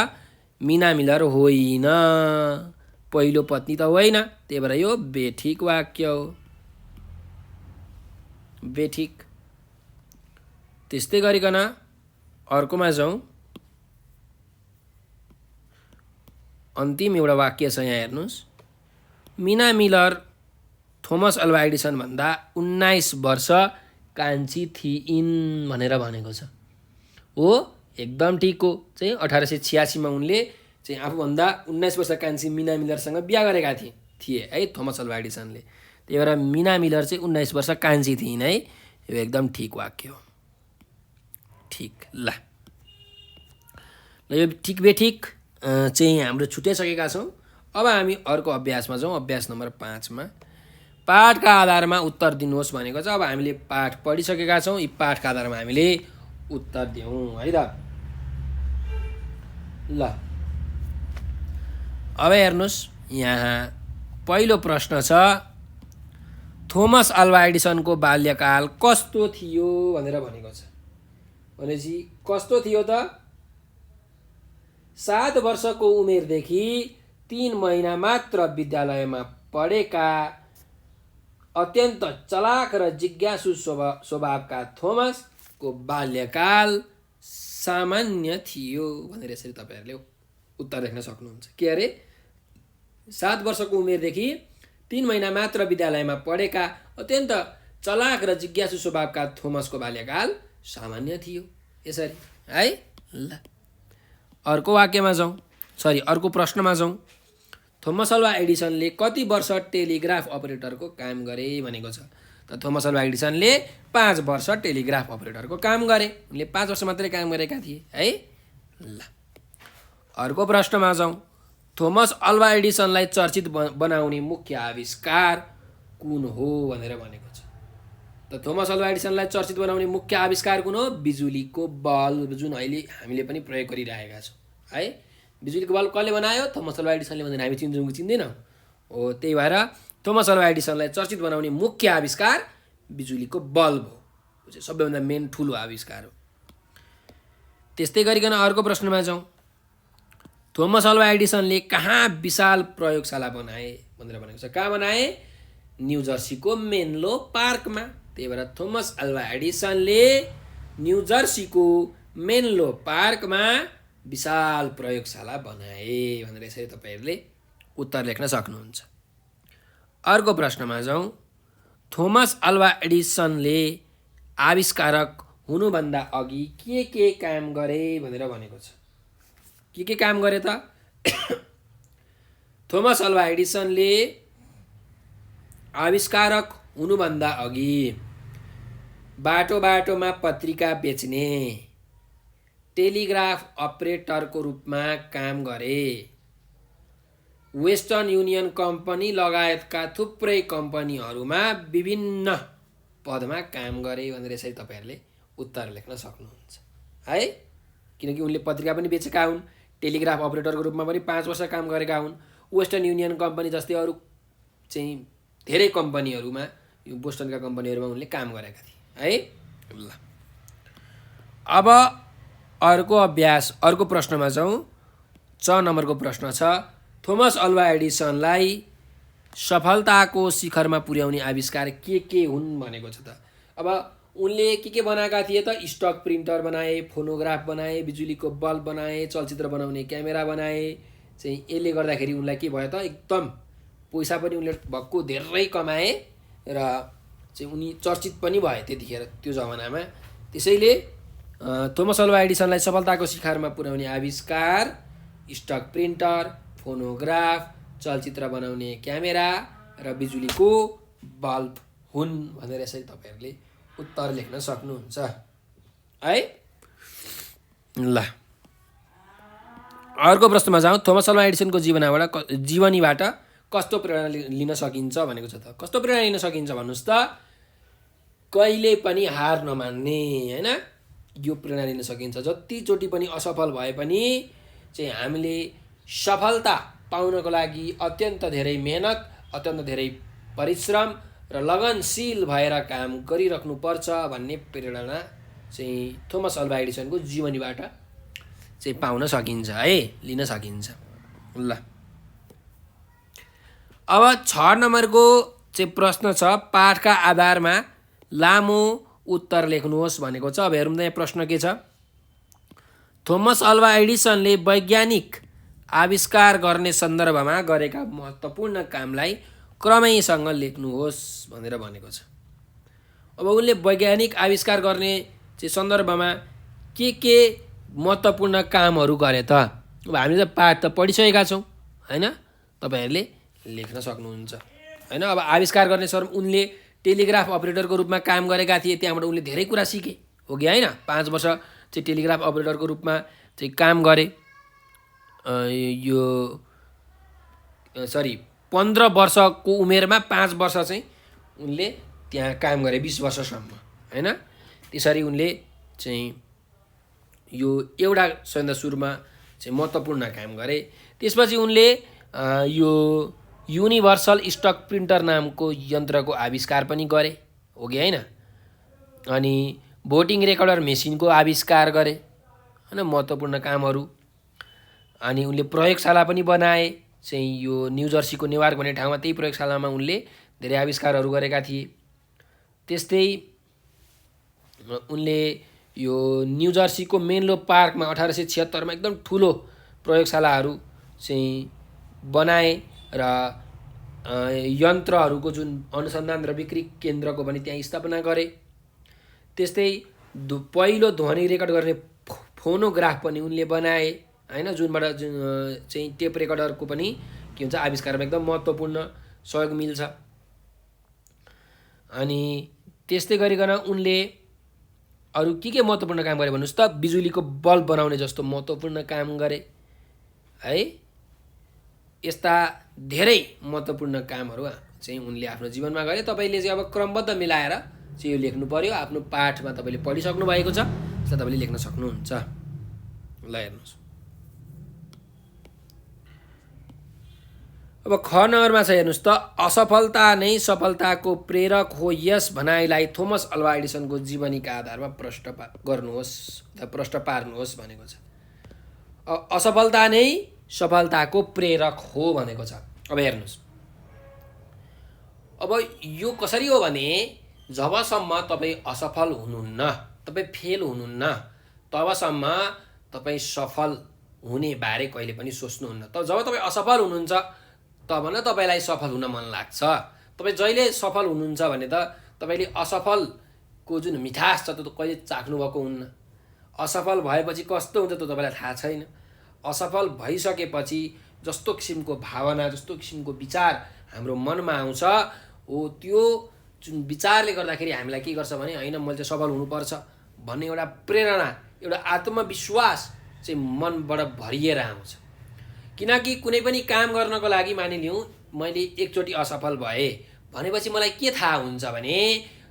[SPEAKER 1] मिना मिलर होइन, पहिलो पत्नी त होइन। त्यही भएर यो बेठिक वाक्य हो, बेठिक। त्यस्तै गरिकन अर्कोमा जाउँ। अन्तिम एउटा वाक्य छ यहाँ हेर्नुहोस्। मिना मिलर थोमस अल्वा एडिसन भन्दा 19 वर्ष कान्छी थिइन् भनेर भनेको छ। हो, एकदम ठिक हो। चाहिँ 1886 उनले चाहिँ आफूभन्दा 19 वर्ष कान्छी मिना मिलरसँग बिहा गरेका थिए है थोमस अल्वा एडिसनले। त्यही भएर मिना मिलर चाहिँ 19 वर्ष कान्छी थिइन् है। यो एकदम ठिक वाक्य हो, ठिक। ल यो ठिक बेठिक चाहिँ हाम्रो छुटिसकेका छौँ। अब हामी अर्को अभ्यासमा जाउँ। अभ्यास नम्बर 5मा पाठका आधारमा उत्तर दिनुहोस् भनेको छ। अब हामीले पाठ पढिसकेका छौँ। यी पाठका आधारमा हामीले उत्तर दिउँ है त। ल अब हेर्नुहोस्, यहाँ पहिलो प्रश्न छ, थोमस अल्वा एडिसनको बाल्यकाल कस्तो थियो भनेर भनेको छ। भनेपछि कस्तो थियो त? 7 वर्षको उमेरदेखि 3 महिना मात्र विद्यालयमा पढेका अत्यन्त चलाक र जिज्ञासु स्वभावका थोमसको बाल्यकाल सामान्य थियो भनेर यसरी तपाईँहरूले उत्तर लेख्न सक्नुहुन्छ। के अरे? 7 वर्षको उमेरदेखि 3 महिना मात्र विद्यालयमा पढेका अत्यन्त चलाक र जिज्ञासु स्वभावका थोमसको बाल्यकाल सामान्य थियो, यसरी है। ल अर्को वाक्यमा जाउँ, अर्को प्रश्नमा जाउँ। थोमस अल्वा एडिसनले कति वर्ष टेलिग्राफ अपरेटरको काम गरे भनेको छ। त थोमस अल्वा एडिसनले 5 वर्ष टेलिग्राफ अपरेटरको काम गरे। उनले 5 वर्ष मात्रै काम गरेका थिए है। ल अर्को प्रश्नमा जाउँ। थोमस अल्वा एडिसनलाई चर्चित बनाउने मुख्य आविष्कार कुन हो भनेर भनेको छ। त थोमस अल्वा एडिसनलाई चर्चित बनाउने मुख्य आविष्कार कुन हो? बिजुलीको बल्ब, जुन अहिले हामीले पनि प्रयोग गरिरहेका छौँ है। बिजुलीको बल्ब कसले बनायो? थोमस अल्वा एडिसनले भन्दैन। हामी चिन्छौँ कि चिन्दैनौँ? हो, त्यही भएर थोमस अल्वा एडिसनलाई चर्चित बनाउने मुख्य आविष्कार बिजुलीको बल्ब हो। यो चाहिँ सबैभन्दा मेन ठुलो आविष्कार हो। त्यस्तै गरिकन अर्को प्रश्नमा जाउँ। थोमस अल्वा एडिसनले कहाँ विशाल प्रयोगशाला बनाए भनेर भनेको छ। कहाँ बनाए? न्यू जर्सीको मेन्लो पार्कमा। त्यही भएर थोमस अल्वा एडिसनले न्यू जर्सीको मेन्लो पार्कमा विशाल प्रयोगशाला बनाए भनेर यसरी तपाईँहरूले उत्तर लेख्न सक्नुहुन्छ। अर्को प्रश्नमा जाउँ। थोमस अल्वा एडिसनले आविष्कारक हुनुभन्दा अघि के काम गरे भनेर भनेको छ। के काम गरे त? थोमस अल्वा एडिसनले आविष्कारक हुनुभन्दा अघि बाटोमा पत्रिका बेच्ने टेलिग्राफ अपरेटरको रूपमा काम गरे। वेस्टर्न युनियन कम्पनी लगायतका थुप्रै कम्पनीहरूमा विभिन्न पदमा काम गरे भनेर यसरी तपाईँहरूले उत्तर लेख्न सक्नुहुन्छ है। किनकि उनले पत्रिका पनि बेचेका हुन्, टेलिग्राफ अपरेटरको रूपमा पनि 5 वर्ष काम गरेका हुन्। वेस्टर्न युनियन कम्पनी जस्तै अरू चाहिँ धेरै कम्पनीहरूमा, यो बोस्टनका कम्पनीहरूमा उनले काम गरेका थिए है। ल अब अर्को अभ्यास, अर्को प्रश्नमा जाउँ। 6 नम्बरको प्रश्न छ। थोमस अल्वा एडिसनलाई सफलताको शिखरमा पुर्याउने आविष्कार के हुन् भनेको छ त। अब उनले के बनाएका थिए त? स्टक प्रिन्टर बनाए, फोनोग्राफ बनाए, बिजुलीको बल्ब बनाए, चलचित्र बनाउने क्यामेरा बनाए। चाहिँ यसले गर्दाखेरि उनलाई के भयो त? एकदम पैसा पनि उनले भक्कु धेरै कमाए र चाहिँ उनी चर्चित पनि भए त्यतिखेर त्यो जमानामा। त्यसैले थोमस अल्वा एडिसनलाई सफलताको शिखरमा पुर्याउने आविष्कार स्टक प्रिन्टर, फोनोग्राफ, चलचित्र बनाउने क्यामेरा र बिजुलीको बल्ब हुन् भनेर यसरी तपाईँहरूले उत्तर लेख्न सक्नुहुन्छ है। ल अर्को प्रश्नमा जाउँ। थोमस अल्वा एडिसनको जीवनीबाट कस्तो प्रेरणा लिन सकिन्छ भनेको छ त। कस्तो प्रेरणा लिन सकिन्छ भन्नुहोस् त? कहिले पनि हार नमान्ने हैन, यो प्रेरणा लिन सकिन्छ। जतिचोटि पनि असफल भए पनि चाहिँ हामीले सफलता पाउनको लागि अत्यन्त धेरै मेहनत, अत्यन्त धेरै परिश्रम र लगनशील भएर काम गरिराख्नुपर्छ भन्ने प्रेरणा चाहिँ थोमस अल्वा एडिसनको जीवनीबाट चाहिँ पाउन सकिन्छ है, लिन सकिन्छ। ल अब 6 नम्बरको चाहिँ प्रश्न छ। पाठका आधारमा लामो उत्तर लेख्नुहोस् भनेको छ। अब हेरौँ त यहाँ प्रश्न के छ। थोमस अल्वा एडिसनले वैज्ञानिक आविष्कार गर्ने सन्दर्भमा गरेका महत्त्वपूर्ण कामलाई क्रमैसँग लेख्नुहोस् भनेर भनेको छ। अब उनले वैज्ञानिक आविष्कार गर्ने चाहिँ सन्दर्भमा के महत्त्वपूर्ण कामहरू गरे त? अब हामीले त पाठ त पढिसकेका छौँ हैन, तपाईँहरूले लेख्न सक्नुहुन्छ हैन। अब आविष्कार गर्ने उनले टेलिग्राफ अपरेटरको रूपमा काम गरेका थिए। त्यहाँबाट उनले धेरै कुरा सिके हो कि होइन। 5 वर्ष चाहिँ टेलिग्राफ अपरेटरको रूपमा चाहिँ काम गरे। यो 15 वर्षको उमेरमा 5 वर्ष चाहिँ उनले त्यहाँ काम गरे, 20 वर्षसम्म हैन। त्यसरी उनले चाहिँ यो एउटा सबैभन्दा सुरुमा चाहिँ महत्त्वपूर्ण काम गरे। त्यसपछि उनले यो युनिभर्सल स्टक प्रिन्टर नामको यन्त्रको आविष्कार पनि गरे हो कि होइन। अनि भोटिङ रेकर्डर मेसिनको आविष्कार गरे हैन, महत्त्वपूर्ण कामहरू। अनि उनले प्रयोगशाला पनि बनाए चाहिँ यो न्यू जर्सीको नेवार्क भन्ने ठाउँमा। त्यही प्रयोगशालामा उनले धेरै आविष्कारहरू गरेका थिए। त्यस्तै उनले यो न्यू जर्सीको मेन्लो पार्कमा 1876 मा एकदम ठुलो प्रयोगशालाहरू चाहिँ बनाए र यन्त्रहरूको जुन अनुसन्धान र बिक्री केन्द्रको पनि त्यहाँ स्थापना गरे। त्यस्तै पहिलो ध्वनि रेकर्ड गर्ने फोनोग्राफ पनि उनले बनाए हैन, जुनबाट चाहिँ टेप रेकर्डरको पनि के हुन्छ आविष्कारमा एकदम महत्त्वपूर्ण सहयोग मिल्छ। अनि त्यस्तै गरिकन उनले अरू के महत्त्वपूर्ण काम गरे भन्नुहोस् त? बिजुलीको बल्ब बनाउने जस्तो महत्त्वपूर्ण काम गरे है। यस्ता धेरै महत्त्वपूर्ण कामहरू चाहिँ उनले आफ्नो जीवनमा गरे। तपाईँले चाहिँ अब क्रमबद्ध मिलाएर चाहिँ यो लेख्नु पर्यो। आफ्नो पाठमा तपाईँले पढिसक्नु भएको छ, त्यसलाई तपाईँले लेख्न सक्नुहुन्छ। ल हेर्नुहोस्, अब ख नम्बरमा छ हेर्नुहोस् त, असफलता नै सफलताको प्रेरक हो, यस भनाइलाई थोमस अल्वा एडिसनको जीवनीका आधारमा प्रश्न पार्नुहोस् भनेको छ। असफलता नै सफलताको प्रेरक हो भनेको छ। अब हेर्नुहोस्, अब यो कसरी हो भने जबसम्म तपाईँ असफल हुनुहुन्न, तपाईँ फेल हुनुहुन्न, तबसम्म तपाईँ सफल हुने बारे कहिले पनि सोच्नुहुन्न। तर जब तपाईँ असफल हुनुहुन्छ तब न तपाईँलाई सफल हुन मन लाग्छ। तपाईँ जहिले सफल हुनुहुन्छ भने त तपाईँले असफलको जुन मिठास छ त्यो त कहिले चाख्नुभएको हुन्न। असफल भएपछि कस्तो हुन्छ त्यो तपाईँलाई थाहा छैन। असफल भइसकेपछि जस्तो किसिमको भावना, जस्तो किसिमको विचार हाम्रो मनमा आउँछ, हो त्यो जुन विचारले गर्दाखेरि हामीलाई के गर्छ भने होइन मैले चाहिँ सफल हुनुपर्छ भन्ने एउटा प्रेरणा, एउटा आत्मविश्वास चाहिँ मनबाट भरिएर आउँछ। किनकि कुनै पनि काम गर्नको लागि मानिलिउँ मैले एकचोटि असफल भएँ भनेपछि मलाई के थाहा हुन्छ भने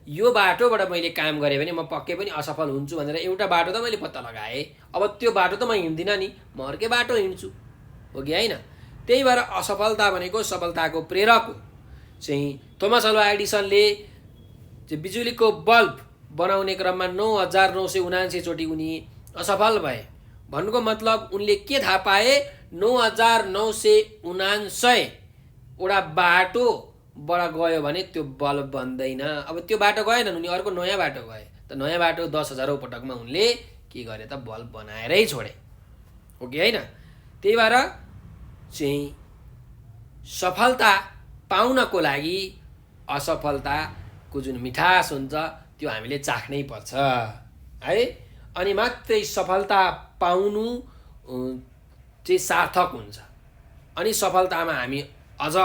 [SPEAKER 1] यो बाटोबाट मैले काम गरेँ भने म पक्कै पनि असफल हुन्छु भनेर एउटा बाटो त मैले पत्ता लगाएँ। अब त्यो बाटो त म हिँड्दिनँ नि, म अर्कै बाटो हिँड्छु, हो कि होइन? त्यही भएर असफलता भनेको सफलताको प्रेरक हो। चाहिँ थोमस अल्वा एडिसनले चाहिँ बिजुलीको बल्ब बनाउने क्रममा 9979 चोटि उनी असफल भए। भन्नुको मतलब उनले के थाहा पाए? 9979 वटा बाटोबाट गयो भने त्यो बल्ब बन्दैन। अब त्यो बाटो गएन, उनी अर्को नयाँ बाटो गए। त नयाँ बाटो 10,000औं पटकमा उनले के गरे त? बल्ब बनाएरै छोडे, हो कि होइन? त्यही भएर चाहिँ सफलता पाउनको लागि असफलताको जुन मिठास हुन्छ त्यो हामीले चाख्नै पर्छ है। अनि मात्रै सफलता पाउनु चाहिँ सार्थक हुन्छ। अनि सफलतामा हामी अझ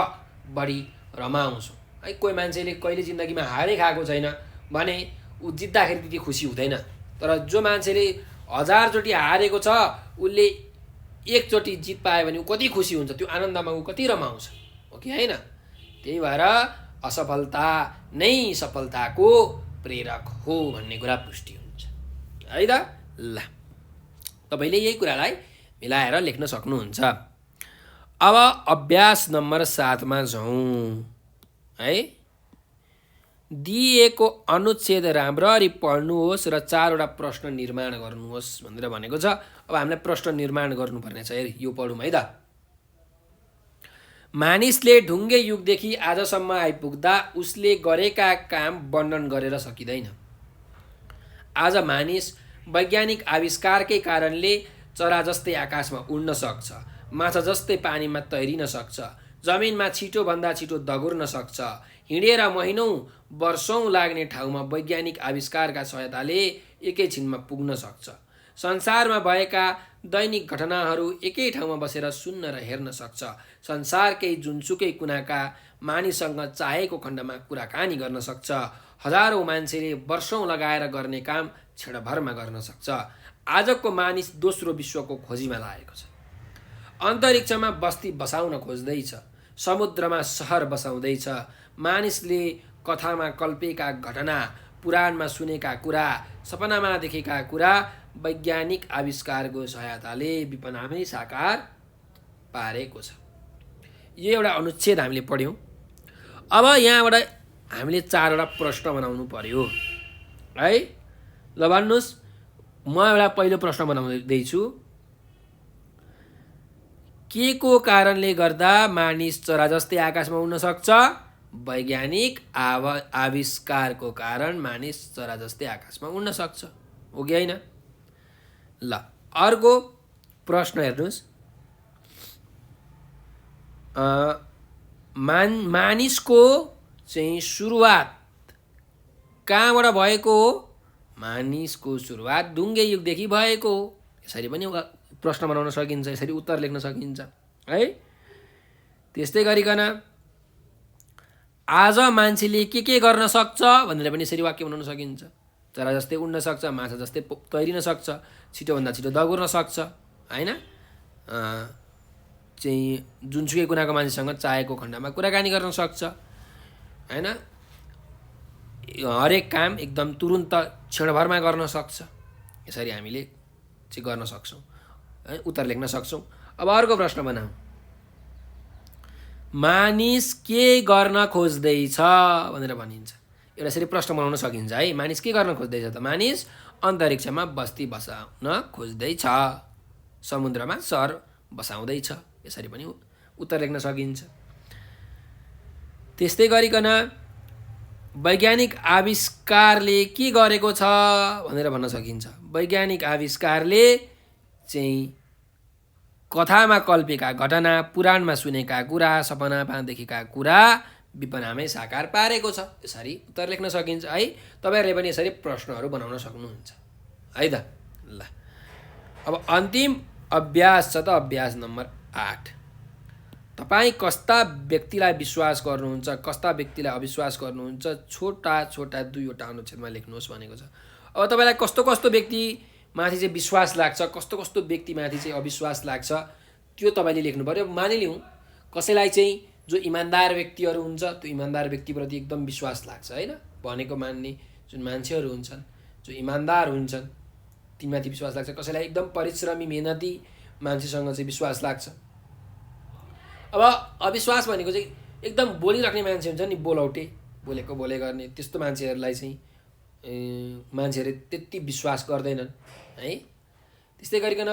[SPEAKER 1] बढी रमाउँछौँ है। कोही मान्छेले कहिले जिन्दगीमा हारै खाएको छैन भने ऊ जित्दाखेरि त्यति खुसी हुँदैन। तर जो मान्छेले 1000 चोटि हारेको छ उसले एकचोटि जित पायो भने ऊ कति खुसी हुन्छ, त्यो आनन्दमा ऊ कति रमाउँछ, हो कि होइन? त्यही भएर असफलता नै सफलताको प्रेरक हो भन्ने कुरा पुष्टि हुन्छ है त। ल तपाईँले यही कुरालाई मिलाएर लेख्न सक्नुहुन्छ। अब अभ्यास नम्बर 7 मा जाउँ है। दिएको अनुच्छेद राम्ररी पढ्नुहोस् र 4वटा प्रश्न निर्माण गर्नुहोस् भनेर भनेको छ। अब हामीलाई प्रश्न निर्माण गर्नुपर्ने छ। यो पढौँ है त। मानिसले ढुङ्गे युगदेखि आजसम्म आइपुग्दा उसले गरेका काम वर्णन गरेर सकिँदैन। आज मानिस वैज्ञानिक आविष्कारकै कारणले चरा जस्तै आकाशमा उड्न सक्छ, माछा जस्तै पानीमा तैरिन सक्छ, जमिनमा छिटोभन्दा छिटो दगुर्न सक्छ, हिँडेर महिनौँ वर्षौँ लाग्ने ठाउँमा वैज्ञानिक आविष्कारका सहायताले एकैछिनमा पुग्न सक्छ, संसारमा भएका दैनिक घटनाहरू एकै ठाउँमा बसेर सुन्न र हेर्न सक्छ, संसारकै जुनसुकै कुनाका मानिससँग चाहेको खण्डमा कुराकानी गर्न सक्छ, हजारौँ मान्छेले वर्षौँ लगाएर गर्ने काम क्षणभरमा गर्न सक्छ। आजको मानिस दोस्रो विश्वको खोजीमा लागेको छ। अन्तरिक्षमा बस्ती बसाउन खोज्दैछ, समुद्रमा सहर बसाउँदैछ। मानिसले कथामा कल्पेका घटना, पुराणमा सुनेका कुरा, सपनामा देखेका कुरा वैज्ञानिक आविष्कारको सहायताले विपनामै साकार पारेको छ। यो एउटा अनुच्छेद हामीले पढ्यौँ। अब यहाँबाट हामीले 4वटा प्रश्न बनाउनु पर्यो है। ल भन्नुहोस्, म एउटा पहिलो प्रश्न बनाउँदैछु। के को कारणले गर्दा मानिस चरा जस्तै आकाशमा उड्न सक्छ? वैज्ञानिक आविष्कारको कारण मानिस चरा जस्तै आकाशमा उड्न सक्छ, हो कि होइन? ल अर्को प्रश्न हेर्नुहोस्। मानिसको चाहिँ सुरुवात कहाँबाट भएको हो? मानिसको सुरुवात ढुङ्गे युगदेखि भएको हो। यसरी पनि प्रश्न बनाउन सकिन्छ, यसरी उत्तर लेख्न सकिन्छ है। त्यस्तै गरिकन आज मान्छेले के गर्न सक्छ भनेर पनि यसरी वाक्य बनाउन सकिन्छ। चरा जस्तै उड्न सक्छ, माछा जस्तै तैरिन सक्छ, छिटोभन्दा छिटो दगुर्न सक्छ, होइन? चाहिँ जुनसुकै कुनाको मान्छेसँग चाहेको खण्डमा कुराकानी गर्न सक्छ, होइन? हरेक काम एकदम तुरुन्त क्षणभरमा गर्न सक्छ। यसरी हामीले चाहिँ गर्न सक्छौँ, है? उत्तर लेख्न सक्छौँ। अब अर्को प्रश्न बनाऊ। मानिस के गर्न खोज्दैछ भनेर भनिन्छ। एउटा यसरी प्रश्न बनाउन सकिन्छ है। मानिस के गर्न खोज्दैछ त? मानिस अन्तरिक्षमा बस्ती बसाउन खोज्दैछ, समुद्रमा सहर बसाउँदैछ। यसरी पनि उत्तर लेख्न सकिन्छ। त्यस्तै गरिकन वैज्ञानिक आविष्कारले के गरेको छ भनेर भन्न सकिन्छ। वैज्ञानिक आविष्कारले चाहिँ कथामा कल्पेका घटना, पुराणमा सुनेका कुरा, सपनामा देखेका कुरा विपनामै साकार पारेको छ। यसरी उत्तर लेख्न सकिन्छ है। तपाईँहरूले पनि यसरी प्रश्नहरू बनाउन सक्नुहुन्छ है त। ल, अब अन्तिम अभ्यास छ त, अभ्यास नम्बर 8। तपाईँ कस्ता व्यक्तिलाई विश्वास गर्नुहुन्छ, कस्ता व्यक्तिलाई अविश्वास गर्नुहुन्छ, छोटा छोटा 2वटा अनुच्छेदमा लेख्नुहोस् भनेको छ। अब तपाईँलाई कस्तो कस्तो व्यक्तिमाथि चाहिँ विश्वास लाग्छ, कस्तो कस्तो व्यक्तिमाथि चाहिँ अविश्वास लाग्छ, त्यो तपाईँले लेख्नु पऱ्यो। मानिलिउँ कसैलाई चाहिँ जो इमान्दार व्यक्तिहरू हुन्छ, त्यो इमान्दार व्यक्तिप्रति एकदम विश्वास लाग्छ, होइन? भनेको मान्ने जुन मान्छेहरू हुन्छन्, जो इमान्दार हुन्छन्, तिनीमाथि विश्वास लाग्छ। कसैलाई एकदम परिश्रमी मेहनती मान्छेसँग चाहिँ विश्वास लाग्छ। अब अविश्वास भनेको चाहिँ एकदम बोलिराख्ने मान्छे हुन्छ नि, बोलौटे, बोलेको बोले गर्ने, त्यस्तो मान्छेहरूलाई चाहिँ मान्छेहरूले त्यति विश्वास गर्दैनन् है। त्यस्तै गरिकन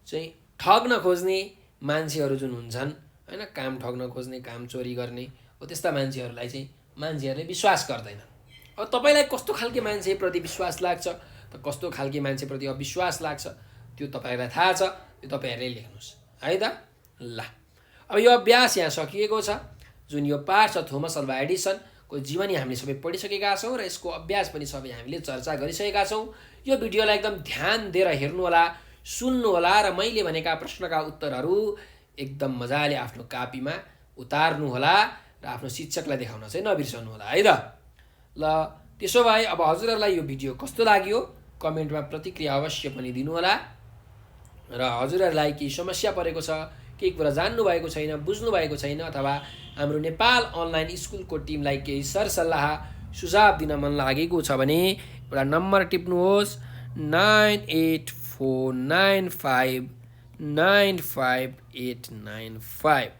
[SPEAKER 1] चाहिँ ठग्न खोज्ने मान्छेहरू जुन हुन्छन्, होइन? काम ठग्न खोज्ने, काम चोरी गर्ने, हो त्यस्ता मान्छेहरूलाई चाहिँ मान्छेहरूले विश्वास गर्दैनन्। अब तपाईँलाई कस्तो खालके मान्छेप्रति विश्वास लाग्छ त, कस्तो खालके मान्छेप्रति अविश्वास लाग्छ, त्यो तपाईँलाई थाहा छ, त्यो तपाईँहरूले लेख्नुहोस् है त। ल, अब यो अभ्यास यहाँ सकिएको छ। जुन यो पाठ छ थोमस अल्वा एडिसनको जीवनी हामीले सबै पढिसकेका छौँ र यसको अभ्यास पनि सबै हामीले चर्चा गरिसकेका छौँ। यो भिडियोलाई एकदम ध्यान दिएर हेर्नुहोला, सुन्नुहोला र मैले भनेका प्रश्नका उत्तरहरू एकदम मजाले आफ्नो कापीमा उतार्नुहोला र आफ्नो शिक्षकलाई देखाउन चाहिँ नबिर्सनुहोला है त। ल, त्यसो भए अब हजुरहरूलाई यो भिडियो कस्तो लाग्यो कमेन्टमा प्रतिक्रिया अवश्य पनि दिनुहोला। र हजुरहरूलाई केही समस्या परेको छ, केही कुरा जान्नुभएको छैन, बुझ्नुभएको छैन, अथवा हाम्रो नेपाल अनलाइन स्कुलको टिमलाई केही सरसल्लाह सुझाव दिन मन लागेको छ भने एउटा नम्बर टिप्नुहोस्, 9841595895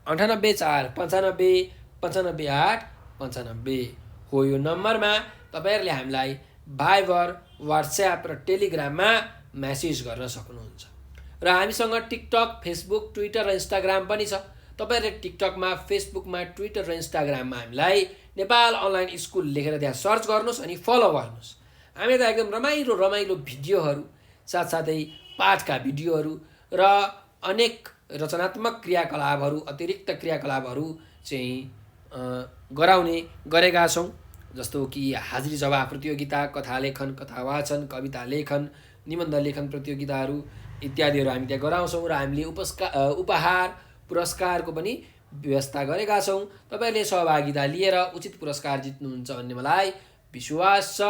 [SPEAKER 1] 9845955895 हो। यो नम्बरमा तपाईँहरूले हामीलाई भाइबर, वाट्सएप र टेलिग्राममा म्यासेज गर्न सक्नुहुन्छ। र हामीसँग टिकटक, फेसबुक, ट्विटर र इन्स्टाग्राम पनि छ। तपाईँहरूले टिकटकमा, फेसबुकमा, ट्विटर र इन्स्टाग्राममा हामीलाई नेपाल अनलाइन स्कुल लेखेर त्यहाँ सर्च गर्नुहोस् अनि फलो गर्नुहोस्। हामी त एकदम रमाइलो रमाइलो भिडियोहरू, साथसाथै पाठका भिडियोहरू र अनेक रचनात्मक क्रियाकलापहरू, अतिरिक्त क्रियाकलापहरू चाहिँ गरेका छौँ। जस्तो कि हाजिरी जवाफ प्रतियोगिता, कथा लेखन, कथा वाचन, कविता लेखन, निबन्ध लेखन प्रतियोगिताहरू इत्यादिहरू हामी त्यहाँ गराउँछौँ। र हामीले उपहार पुरस्कारको पनि व्यवस्था गरेका छौँ। तपाईँहरूले सहभागिता लिएर उचित पुरस्कार जित्नुहुन्छ भन्ने मलाई विश्वास छ।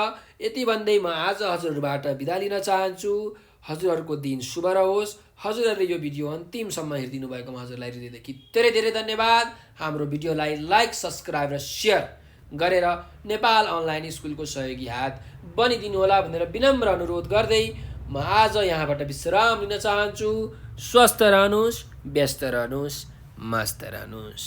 [SPEAKER 1] यति भन्दै म आज हजुरहरूबाट बिदा लिन चाहन्छु। हजुरहरूको दिन शुभ रहोस्। हजुरहरूले यो भिडियो अन्तिमसम्म हेरिदिनु भएकोमा हजुरलाई हृदयदेखि धेरै धेरै धन्यवाद। हाम्रो भिडियोलाई लाइक, सब्सक्राइब र सेयर गरेर नेपाल अनलाइन स्कुलको सहयोगी हात बनिदिनु होला भनेर विनम्र अनुरोध गर्दै म आज यहाँबाट विश्राम लिन चाहन्छु। स्वस्थ रहनुहोस्, व्यस्त रहनुहोस्, मस्त रहनुहोस्।